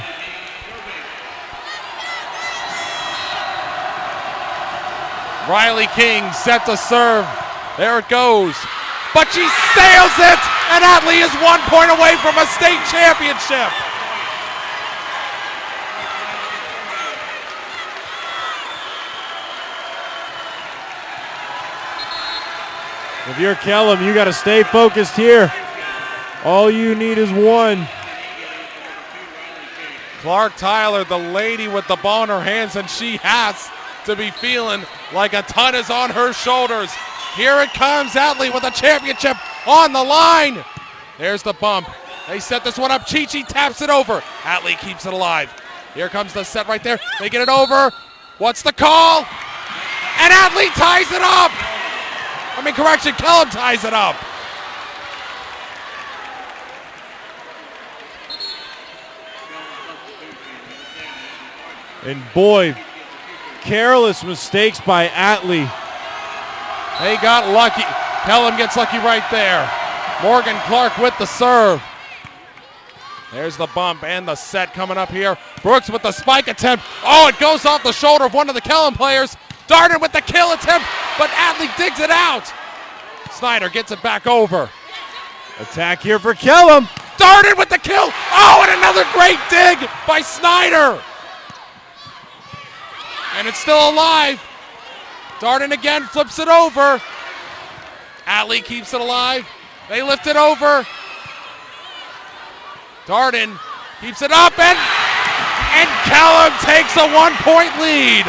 Riley King set to serve. There it goes. But she sails it, and Atlee is 1 point away from a state championship. If you're Kellam, you got to stay focused here. All you need is 1. Clark Tyler, the lady with the ball in her hands, and she has to be feeling like a ton is on her shoulders. Here it comes, Atlee with a championship on the line. There's the bump. They set this one up. Chi-Chi taps it over. Atlee keeps it alive. Here comes the set right there. They get it over. What's the call? And Atlee ties it up. Kellam ties it up. And boy, careless mistakes by Atlee. They got lucky. Kellam gets lucky right there. Morgan Clark with the serve. There's the bump and the set coming up here. Brooks with the spike attempt. Oh, it goes off the shoulder of one of the Kellam players. Darden with the kill attempt, but Atlee digs it out. Snyder gets it back over. Attack here for Kellam. Darden with the kill. Oh, and another great dig by Snyder. And it's still alive. Darden again flips it over. Atlee keeps it alive. They lift it over. Darden keeps it up, and Kellam takes a 1 point lead.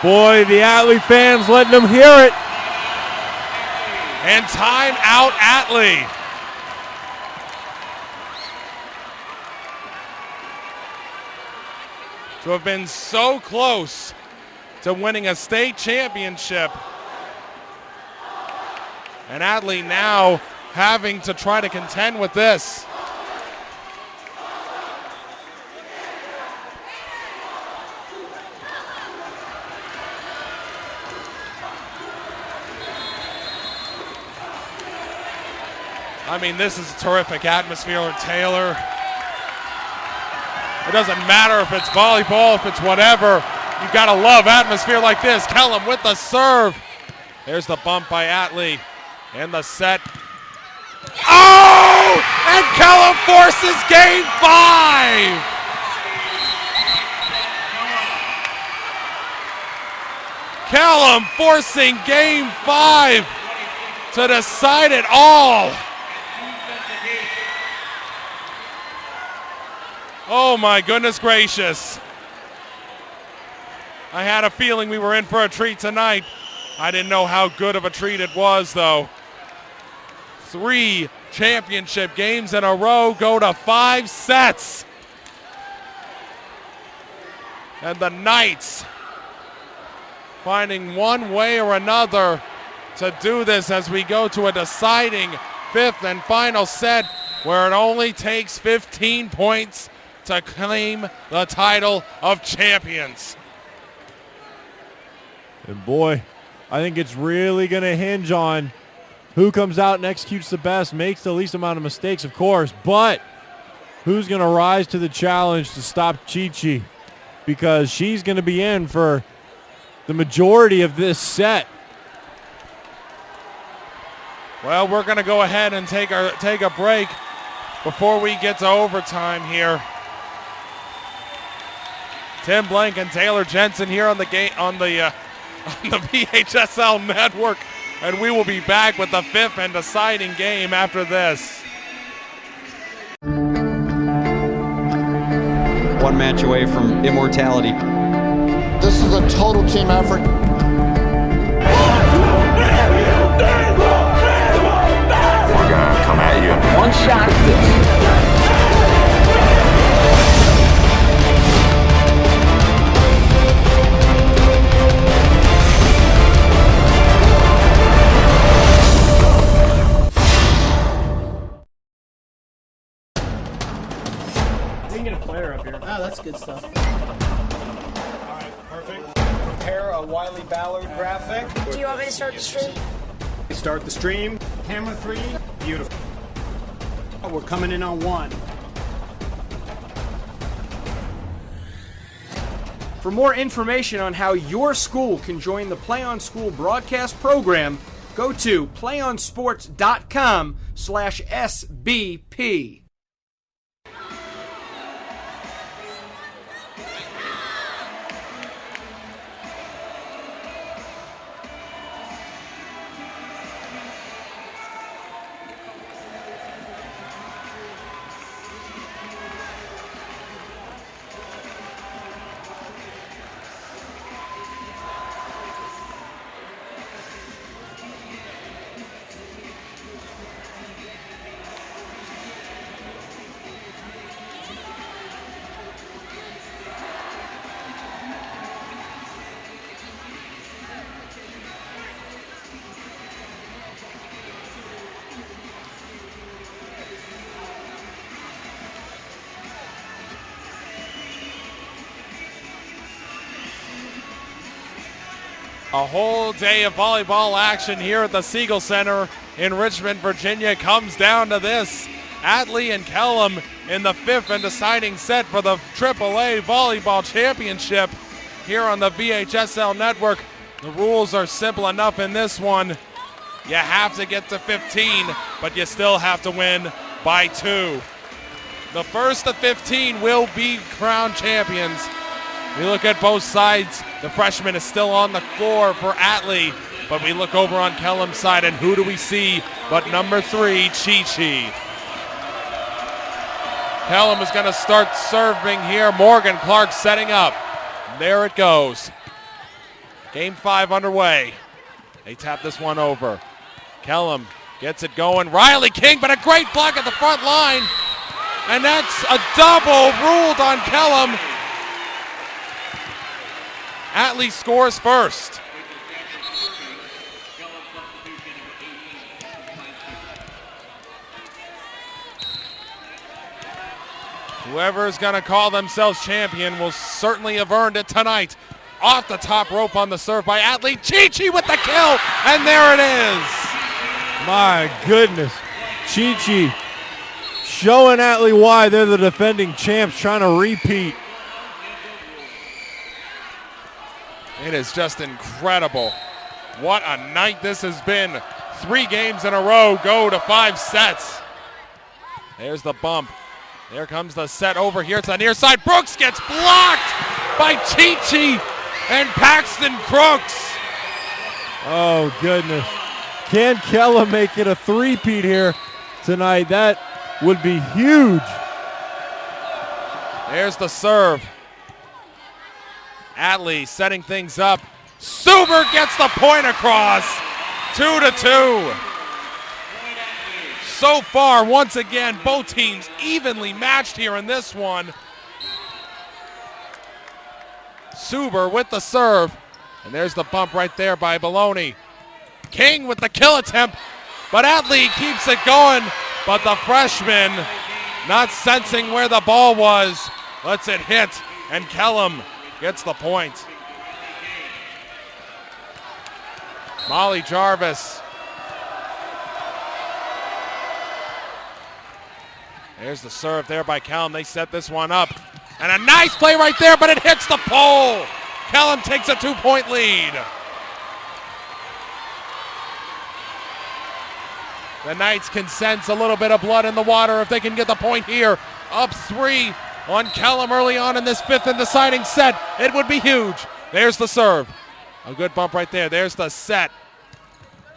Boy, the Atlee fans letting them hear it. And time out Atlee. To have been so close to winning a state championship. And Atlee now having to try to contend with this. I mean, this is a terrific atmosphere at Taylor. It doesn't matter if it's volleyball, if it's whatever. You've got to love atmosphere like this. Kellam with the serve. There's the bump by Atlee in the set. Oh! And Kellam forces game 5! Kellam forcing game 5 to decide it all. Oh my goodness gracious. I had a feeling we were in for a treat tonight. I didn't know how good of a treat it was though. 3 championship games in a row go to 5 sets. And the Knights finding one way or another to do this as we go to a deciding 5th and final set where it only takes 15 points to claim the title of champions. And boy, I think it's really going to hinge on who comes out and executes the best, makes the least amount of mistakes, of course, but who's going to rise to the challenge to stop Chi-Chi, because she's going to be in for the majority of this set. Well, we're going to go ahead and take a break before we get to overtime here. Tim Blank and Taylor Jensen here on the VHSL network, and we will be back with the 5th and deciding game after this. One match away from immortality. This is a total team effort. We're gonna come at you. One shot at this. We can get a player up here. Oh, that's good stuff. All right, perfect. Prepare a Wiley Ballard graphic. Do you want me to start the stream? Start the stream. Camera 3. Beautiful. We're coming in on 1. For more information on how your school can join the Play on School broadcast program, go to playonsports.com/SBP. A whole day of volleyball action here at the Siegel Center in Richmond, Virginia comes down to this. Atlee and Kellam in the 5th and deciding set for the AAA Volleyball Championship here on the VHSL network. The rules are simple enough in this one. You have to get to 15, but you still have to win by 2. The first of 15 will be crowned champions. We look at both sides. The freshman is still on the floor for Atlee, but we look over on Kellam's side, and who do we see but number 3, Chi-Chi. Kellam is going to start serving here. Morgan Clark setting up. There it goes. Game 5 underway. They tap this one over. Kellam gets it going. Riley King, but a great block at the front line. And that's a double ruled on Kellam. Atlee scores first. Whoever is going to call themselves champion will certainly have earned it tonight. Off the top rope on the serve by Atlee. Chi-Chi with the kill, and there it is. My goodness. Chi-Chi showing Atlee why they're the defending champs, trying to repeat. It is just incredible. What a night this has been. 3 games in a row go to 5 sets. There's the bump. There comes the set over here. It's on the near side. Brooks gets blocked by Chi-Chi and Paxton Crooks. Oh, goodness. Can Kellam make it a three-peat here tonight? That would be huge. There's the serve. Atlee setting things up. Suber gets the point across. 2-2. So far, once again, both teams evenly matched here in this one. Suber with the serve. And there's the bump right there by Baloney. King with the kill attempt, but Atlee keeps it going. But the freshman, not sensing where the ball was, lets it hit, and Kellam gets the point. Molly Jarvis. There's the serve there by Kellam. They set this one up. And a nice play right there, but it hits the pole. Kellam takes a 2-point lead. The Knights can sense a little bit of blood in the water if they can get the point here. Up 3 on Kellam early on in this 5th and deciding set. It would be huge. There's the serve. A good bump right there. There's the set.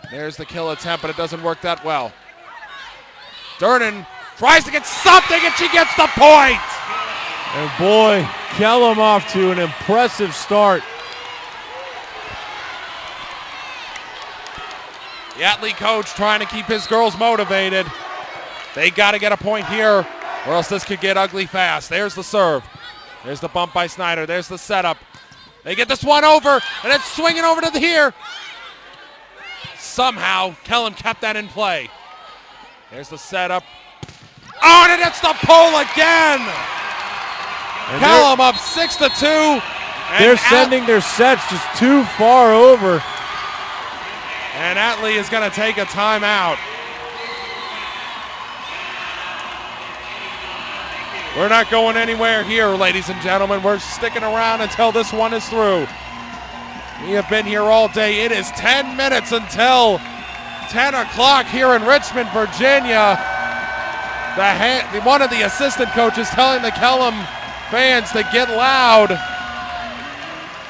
There's the kill attempt, but it doesn't work that well. Durnan tries to get something, and she gets the point. And boy, Kellam off to an impressive start. The Atlee coach trying to keep his girls motivated. They got to get a point here, or else this could get ugly fast. There's the serve. There's the bump by Snyder. There's the setup. They get this one over, and it's swinging over to here. Somehow, Kellam kept that in play. There's the setup. Oh, and it's the pole again. And Kellam up 6-2. They're sending their sets just too far over. And Atlee is going to take a timeout. We're not going anywhere here, ladies and gentlemen. We're sticking around until this one is through. We have been here all day. It is 10 minutes until 10 o'clock here in Richmond, Virginia. One of the assistant coaches telling the Kellam fans to get loud,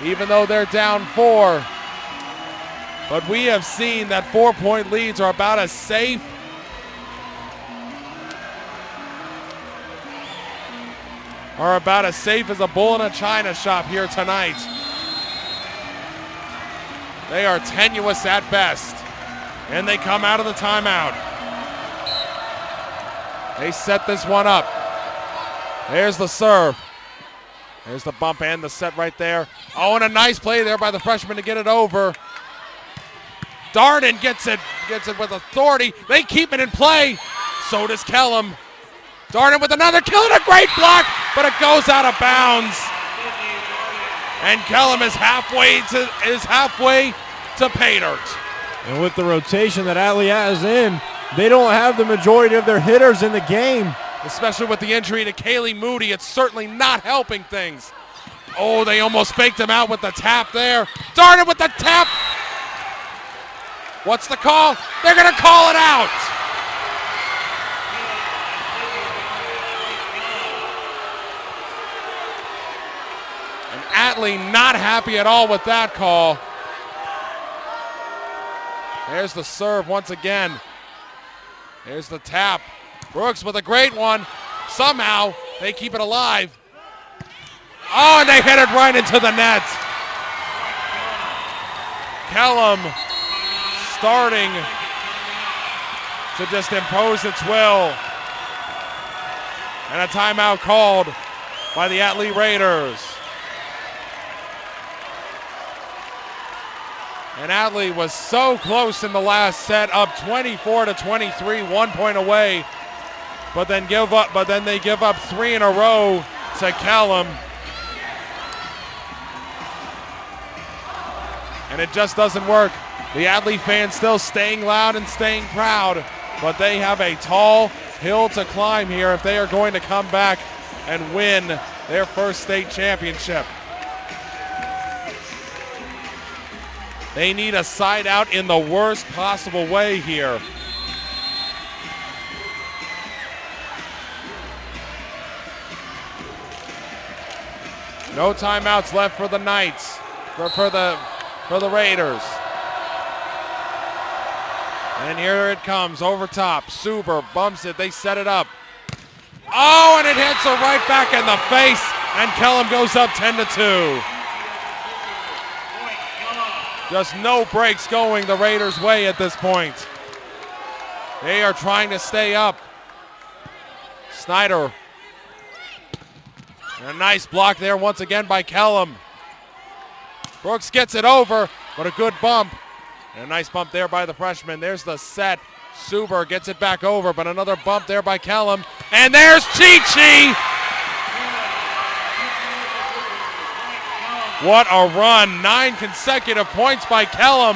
even though they're down 4. But we have seen that 4-point leads are about as safe as a bull in a china shop here tonight. They are tenuous at best, and they come out of the timeout. They set this one up. There's the serve. There's the bump and the set right there. Oh, and a nice play there by the freshman to get it over. Darden gets it with authority. They keep it in play. So does Kellam. Darden with another kill and a great block, but it goes out of bounds. And Kellam is halfway to pay dirt. And with the rotation that Atlee has in, they don't have the majority of their hitters in the game. Especially with the injury to Kaylee Moody, it's certainly not helping things. Oh, they almost faked him out with the tap there. Darden with the tap. What's the call? They're going to call it out. And Atlee not happy at all with that call. There's the serve once again. There's the tap. Brooks with a great one. Somehow they keep it alive. Oh, and they hit it right into the net. Kellam starting to just impose its will. And a timeout called by the Atlee Raiders. And Atlee was so close in the last set, up 24-23, 1 point away. But then they give up 3 in a row to Kellam. And it just doesn't work. The Atlee fans still staying loud and staying proud, but they have a tall hill to climb here if they are going to come back and win their first state championship. They need a side out in the worst possible way here. No timeouts left for the Knights, for the Raiders. And here it comes over top. Suber bumps it. They set it up. Oh, and it hits her right back in the face. And Kellam goes up 10-2. Just no breaks going the Raiders' way at this point. They are trying to stay up. Snyder. And a nice block there once again by Kellam. Brooks gets it over, but a good bump. And a nice bump there by the freshman. There's the set. Suber gets it back over, but another bump there by Kellam. And there's Chi-Chi! What a run. 9 consecutive points by Kellam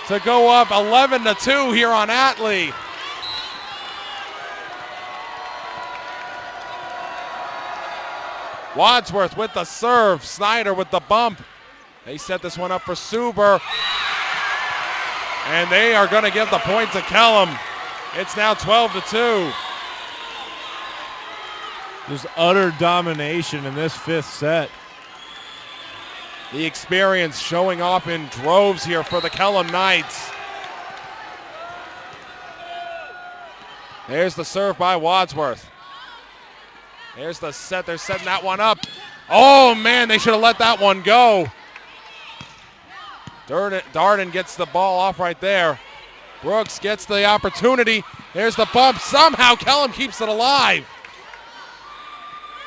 to go up 11-2 here on Atlee. Wadsworth with the serve. Snyder with the bump. They set this one up for Suber. And they are going to give the point to Kellam. It's now 12-2. Just utter domination in this 5th set. The experience showing off in droves here for the Kellam Knights. There's the serve by Wadsworth. There's the set. They're setting that one up. Oh, man, they should have let that one go. Darden gets the ball off right there. Brooks gets the opportunity. There's the bump. Somehow Kellam keeps it alive.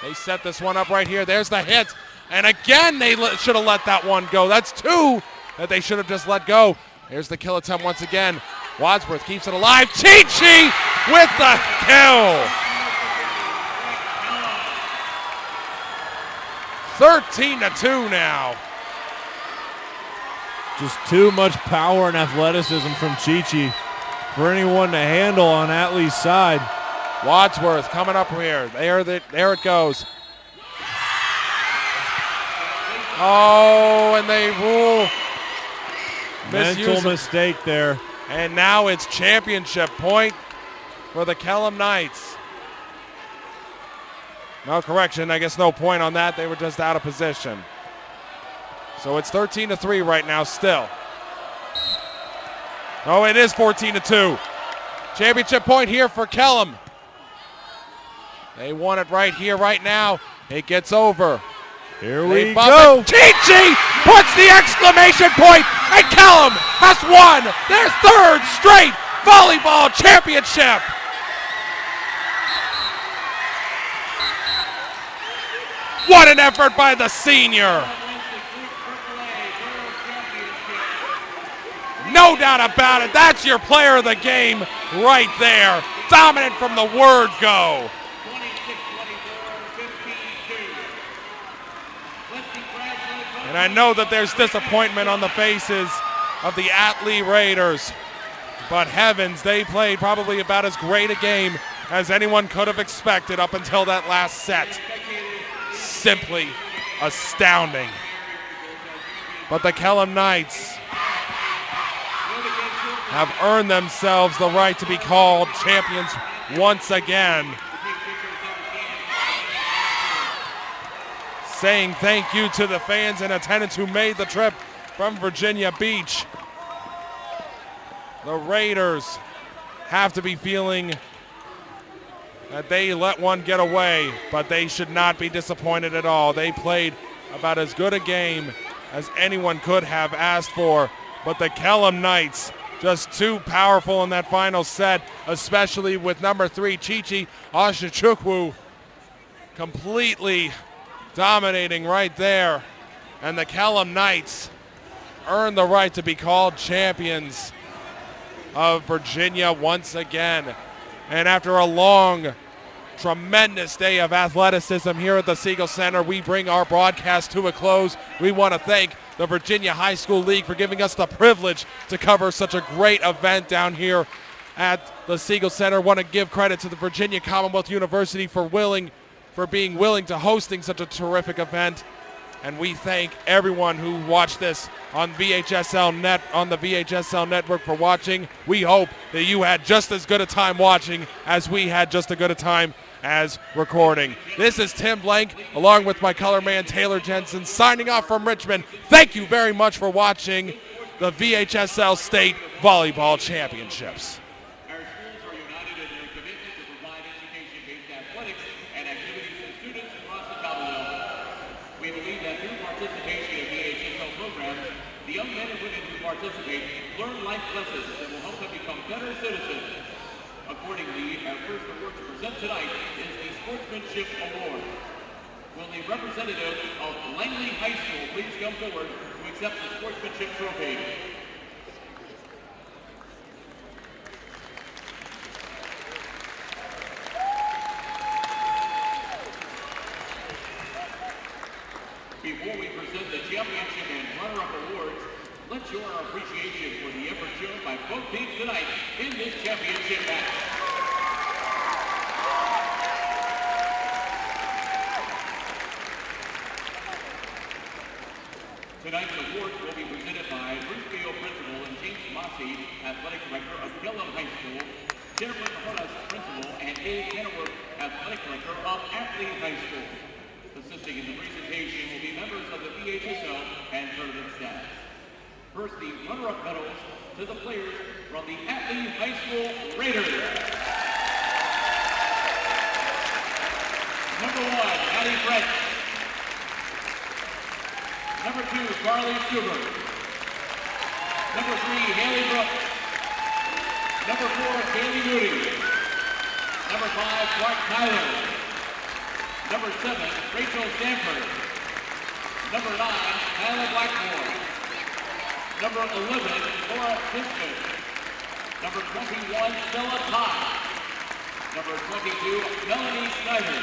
They set this one up right here. There's the hit. And again, they should have let that one go. That's 2 that they should have just let go. There's the kill attempt once again. Wadsworth keeps it alive. Chi-Chi with the kill. 13-2 now. Just too much power and athleticism from Chi-Chi for anyone to handle on Atlee's side. Wadsworth coming up here. There it goes. Oh, and they rule mental mistake there. And now it's championship point for the Kellam Knights. No correction, I guess no point on that. They were just out of position. So it's 13-3 right now still. Oh, it is 14-2. Championship point here for Kellam. They want it right here, right now. It gets over. Here we go. Chi-Chi puts the exclamation point, and Kellam has won their 3rd straight volleyball championship. What an effort by the senior. No doubt about it. That's your player of the game right there. Dominant from the word go. And I know that there's disappointment on the faces of the Atlee Raiders. But heavens, they played probably about as great a game as anyone could have expected up until that last set. Simply astounding. But the Kellam Knights have earned themselves the right to be called champions once again. Saying thank you to the fans in attendance who made the trip from Virginia Beach. The Raiders have to be feeling that they let one get away, but they should not be disappointed at all. They played about as good a game as anyone could have asked for. But the Kellam Knights just too powerful in that final set, especially with number 3, Chichi Ashachukwu, completely dominating right there. And the Kellam Knights earned the right to be called champions of Virginia once again. And after a long, tremendous day of athleticism here at the Siegel Center, we bring our broadcast to a close. We want to thank the Virginia High School League for giving us the privilege to cover such a great event down here at the Siegel Center. Want to give credit to the Virginia Commonwealth University for being willing to hosting such a terrific event. And we thank everyone who watched this on VHSL on the VHSL network for watching. We hope that you had just as good a time watching as we had just as good a time as recording. This is Tim Blank, along with my color man Taylor Jensen, signing off from Richmond. Thank you very much for watching the VHSL State Volleyball Championships. Our schools are united in their commitment to provide education-based athletics and activities to students across the Commonwealth. We believe that through participation in VHSL programs, the young men and women who participate learn life lessons that will help them become better citizens. Accordingly, our first award to present tonight is the Sportsmanship Award. Will the representative of Langley High School please come forward to accept the Sportsmanship Trophy? Before we present the championship and runner-up awards, let's show our appreciation for the effort shown by both teams tonight in this championship match. Tonight's awards will be presented by Bruce Beal Principal and James Mossy, Athletic Director of Kellam High School, Jennifer Cajonas, Principal, and Dave Kenneworth, Athletic Director of Atlee High School. Assisting in the presentation will be members of the VHSL and tournament staff. First, the runner-up medals to the players from the Atlee High School Raiders. Number 1, Addie French. Number 2, Carly Stewart. Number 3, Haley Brooks. Number 4, Kaylee Moody. Number 5, Clark Tyler. Number 7, Rachel Stanford. Number 9, Tyler Blackmore. Number 11, Laura Fiskett. Number 21, Stella Todd. Number 22, Melanie Snyder.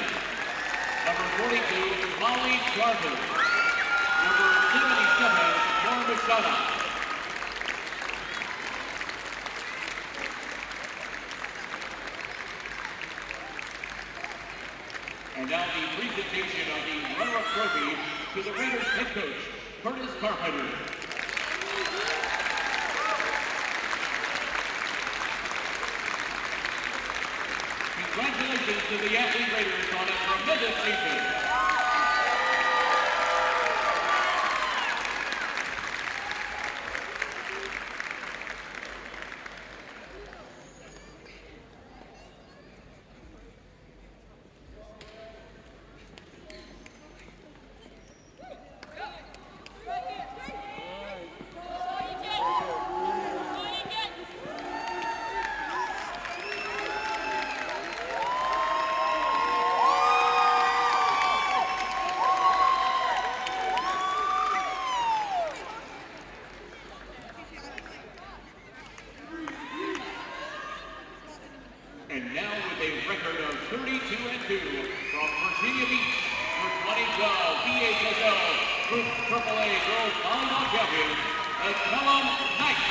Number 42, Molly Jarvis. Number 77, Laura Machado. And now the presentation of the runner-up trophy to the Raiders head coach, Curtis Carpenter. Congratulations to the Atlee Raiders on a tremendous season. And now with a record of 32-2 from Virginia Beach for 2012 VHSL Group AAA Girls Volleyball Champions, the Kellam Knights.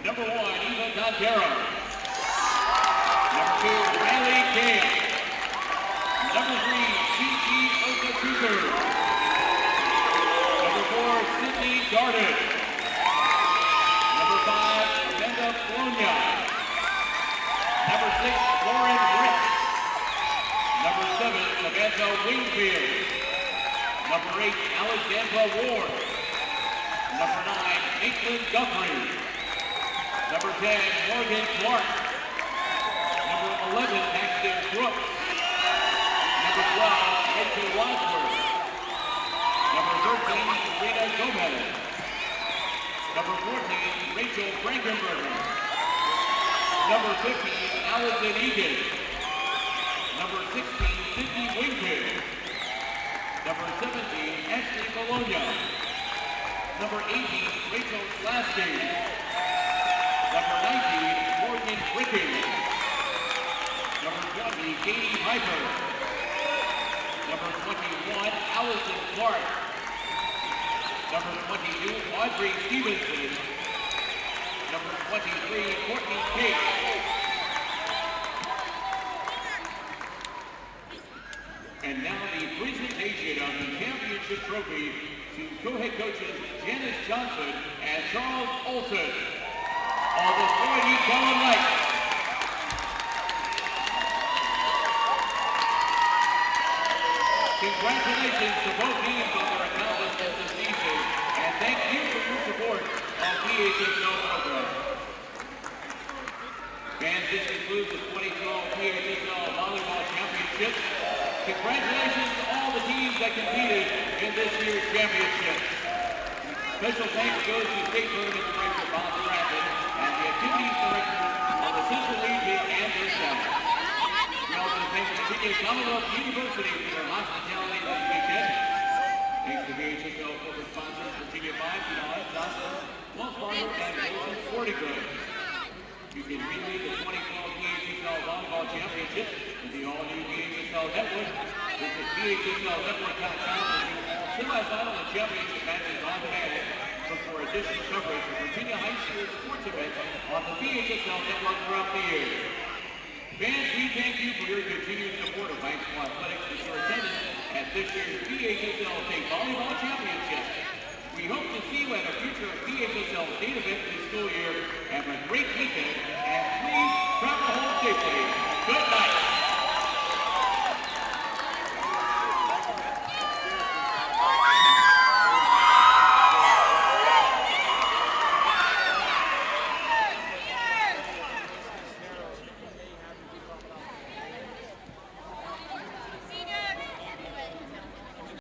Number 1, Eva Dontero. Number 2, Riley Gale. Number 3, Gigi Okachuku. Number 4, Sydney Darden. Number 5, Amanda Bologna. Number 6, Lauren Rich. Number 7, Samantha Wingfield. Number 8, Alexandra Ward. Number 9, Caitlin Guthrie. Number 10, Morgan Clark. Number 11, Paxton Brooks. Number 12, Rachel Wadsworth. Number 13, Rita Gomez. Number 14, Rachel Frankenberger. Number 15, Allison Egan. Number 16, Sydney Wingfield. Number 17, Ashley Bologna. Number 18, Rachel Slasky. Number 19, Morgan Ricky. Number 20, Katie Piper. Number 21, Allison Clark. Number 22, Audrey Stevenson. Number 23, Courtney Cate. And now the presentation of the championship trophy to co-head coaches Janice Johnson and Charles Olson of the Floyd E.Kellam Knights. Congratulations to both teams on their accomplishments this season, and thank you for your support of VHSL program. Fans, this concludes the 2012 VHSL Volleyball Championship. Congratulations to all the teams that competed in this year's championship. Special thanks goes to State Tournament Director Bob Stratton and the Activities Director of the Central Region and their staff. We also thank Virginia Commonwealth University for their hospitality this weekend. Thanks to VHSL corporate sponsors Virginia 5, Denali, Johnson, Wells Fargo, and Wilson Sporting Goods. You can relive the 2012 VHSL Volleyball Championship with the all-new VHSL Network. Visit VHSLNetwork.com to view all semifinal and championship matches on demand. Look for additional coverage of Virginia high school sports events on the VHSL Network throughout the year. Fans, we thank you for your continued support of high school athletics with your attendance at this year's VHSL State Volleyball Championship. We hope to see you at a future VHSL state event this school year. Have a great weekend, and please travel home safely. Good night.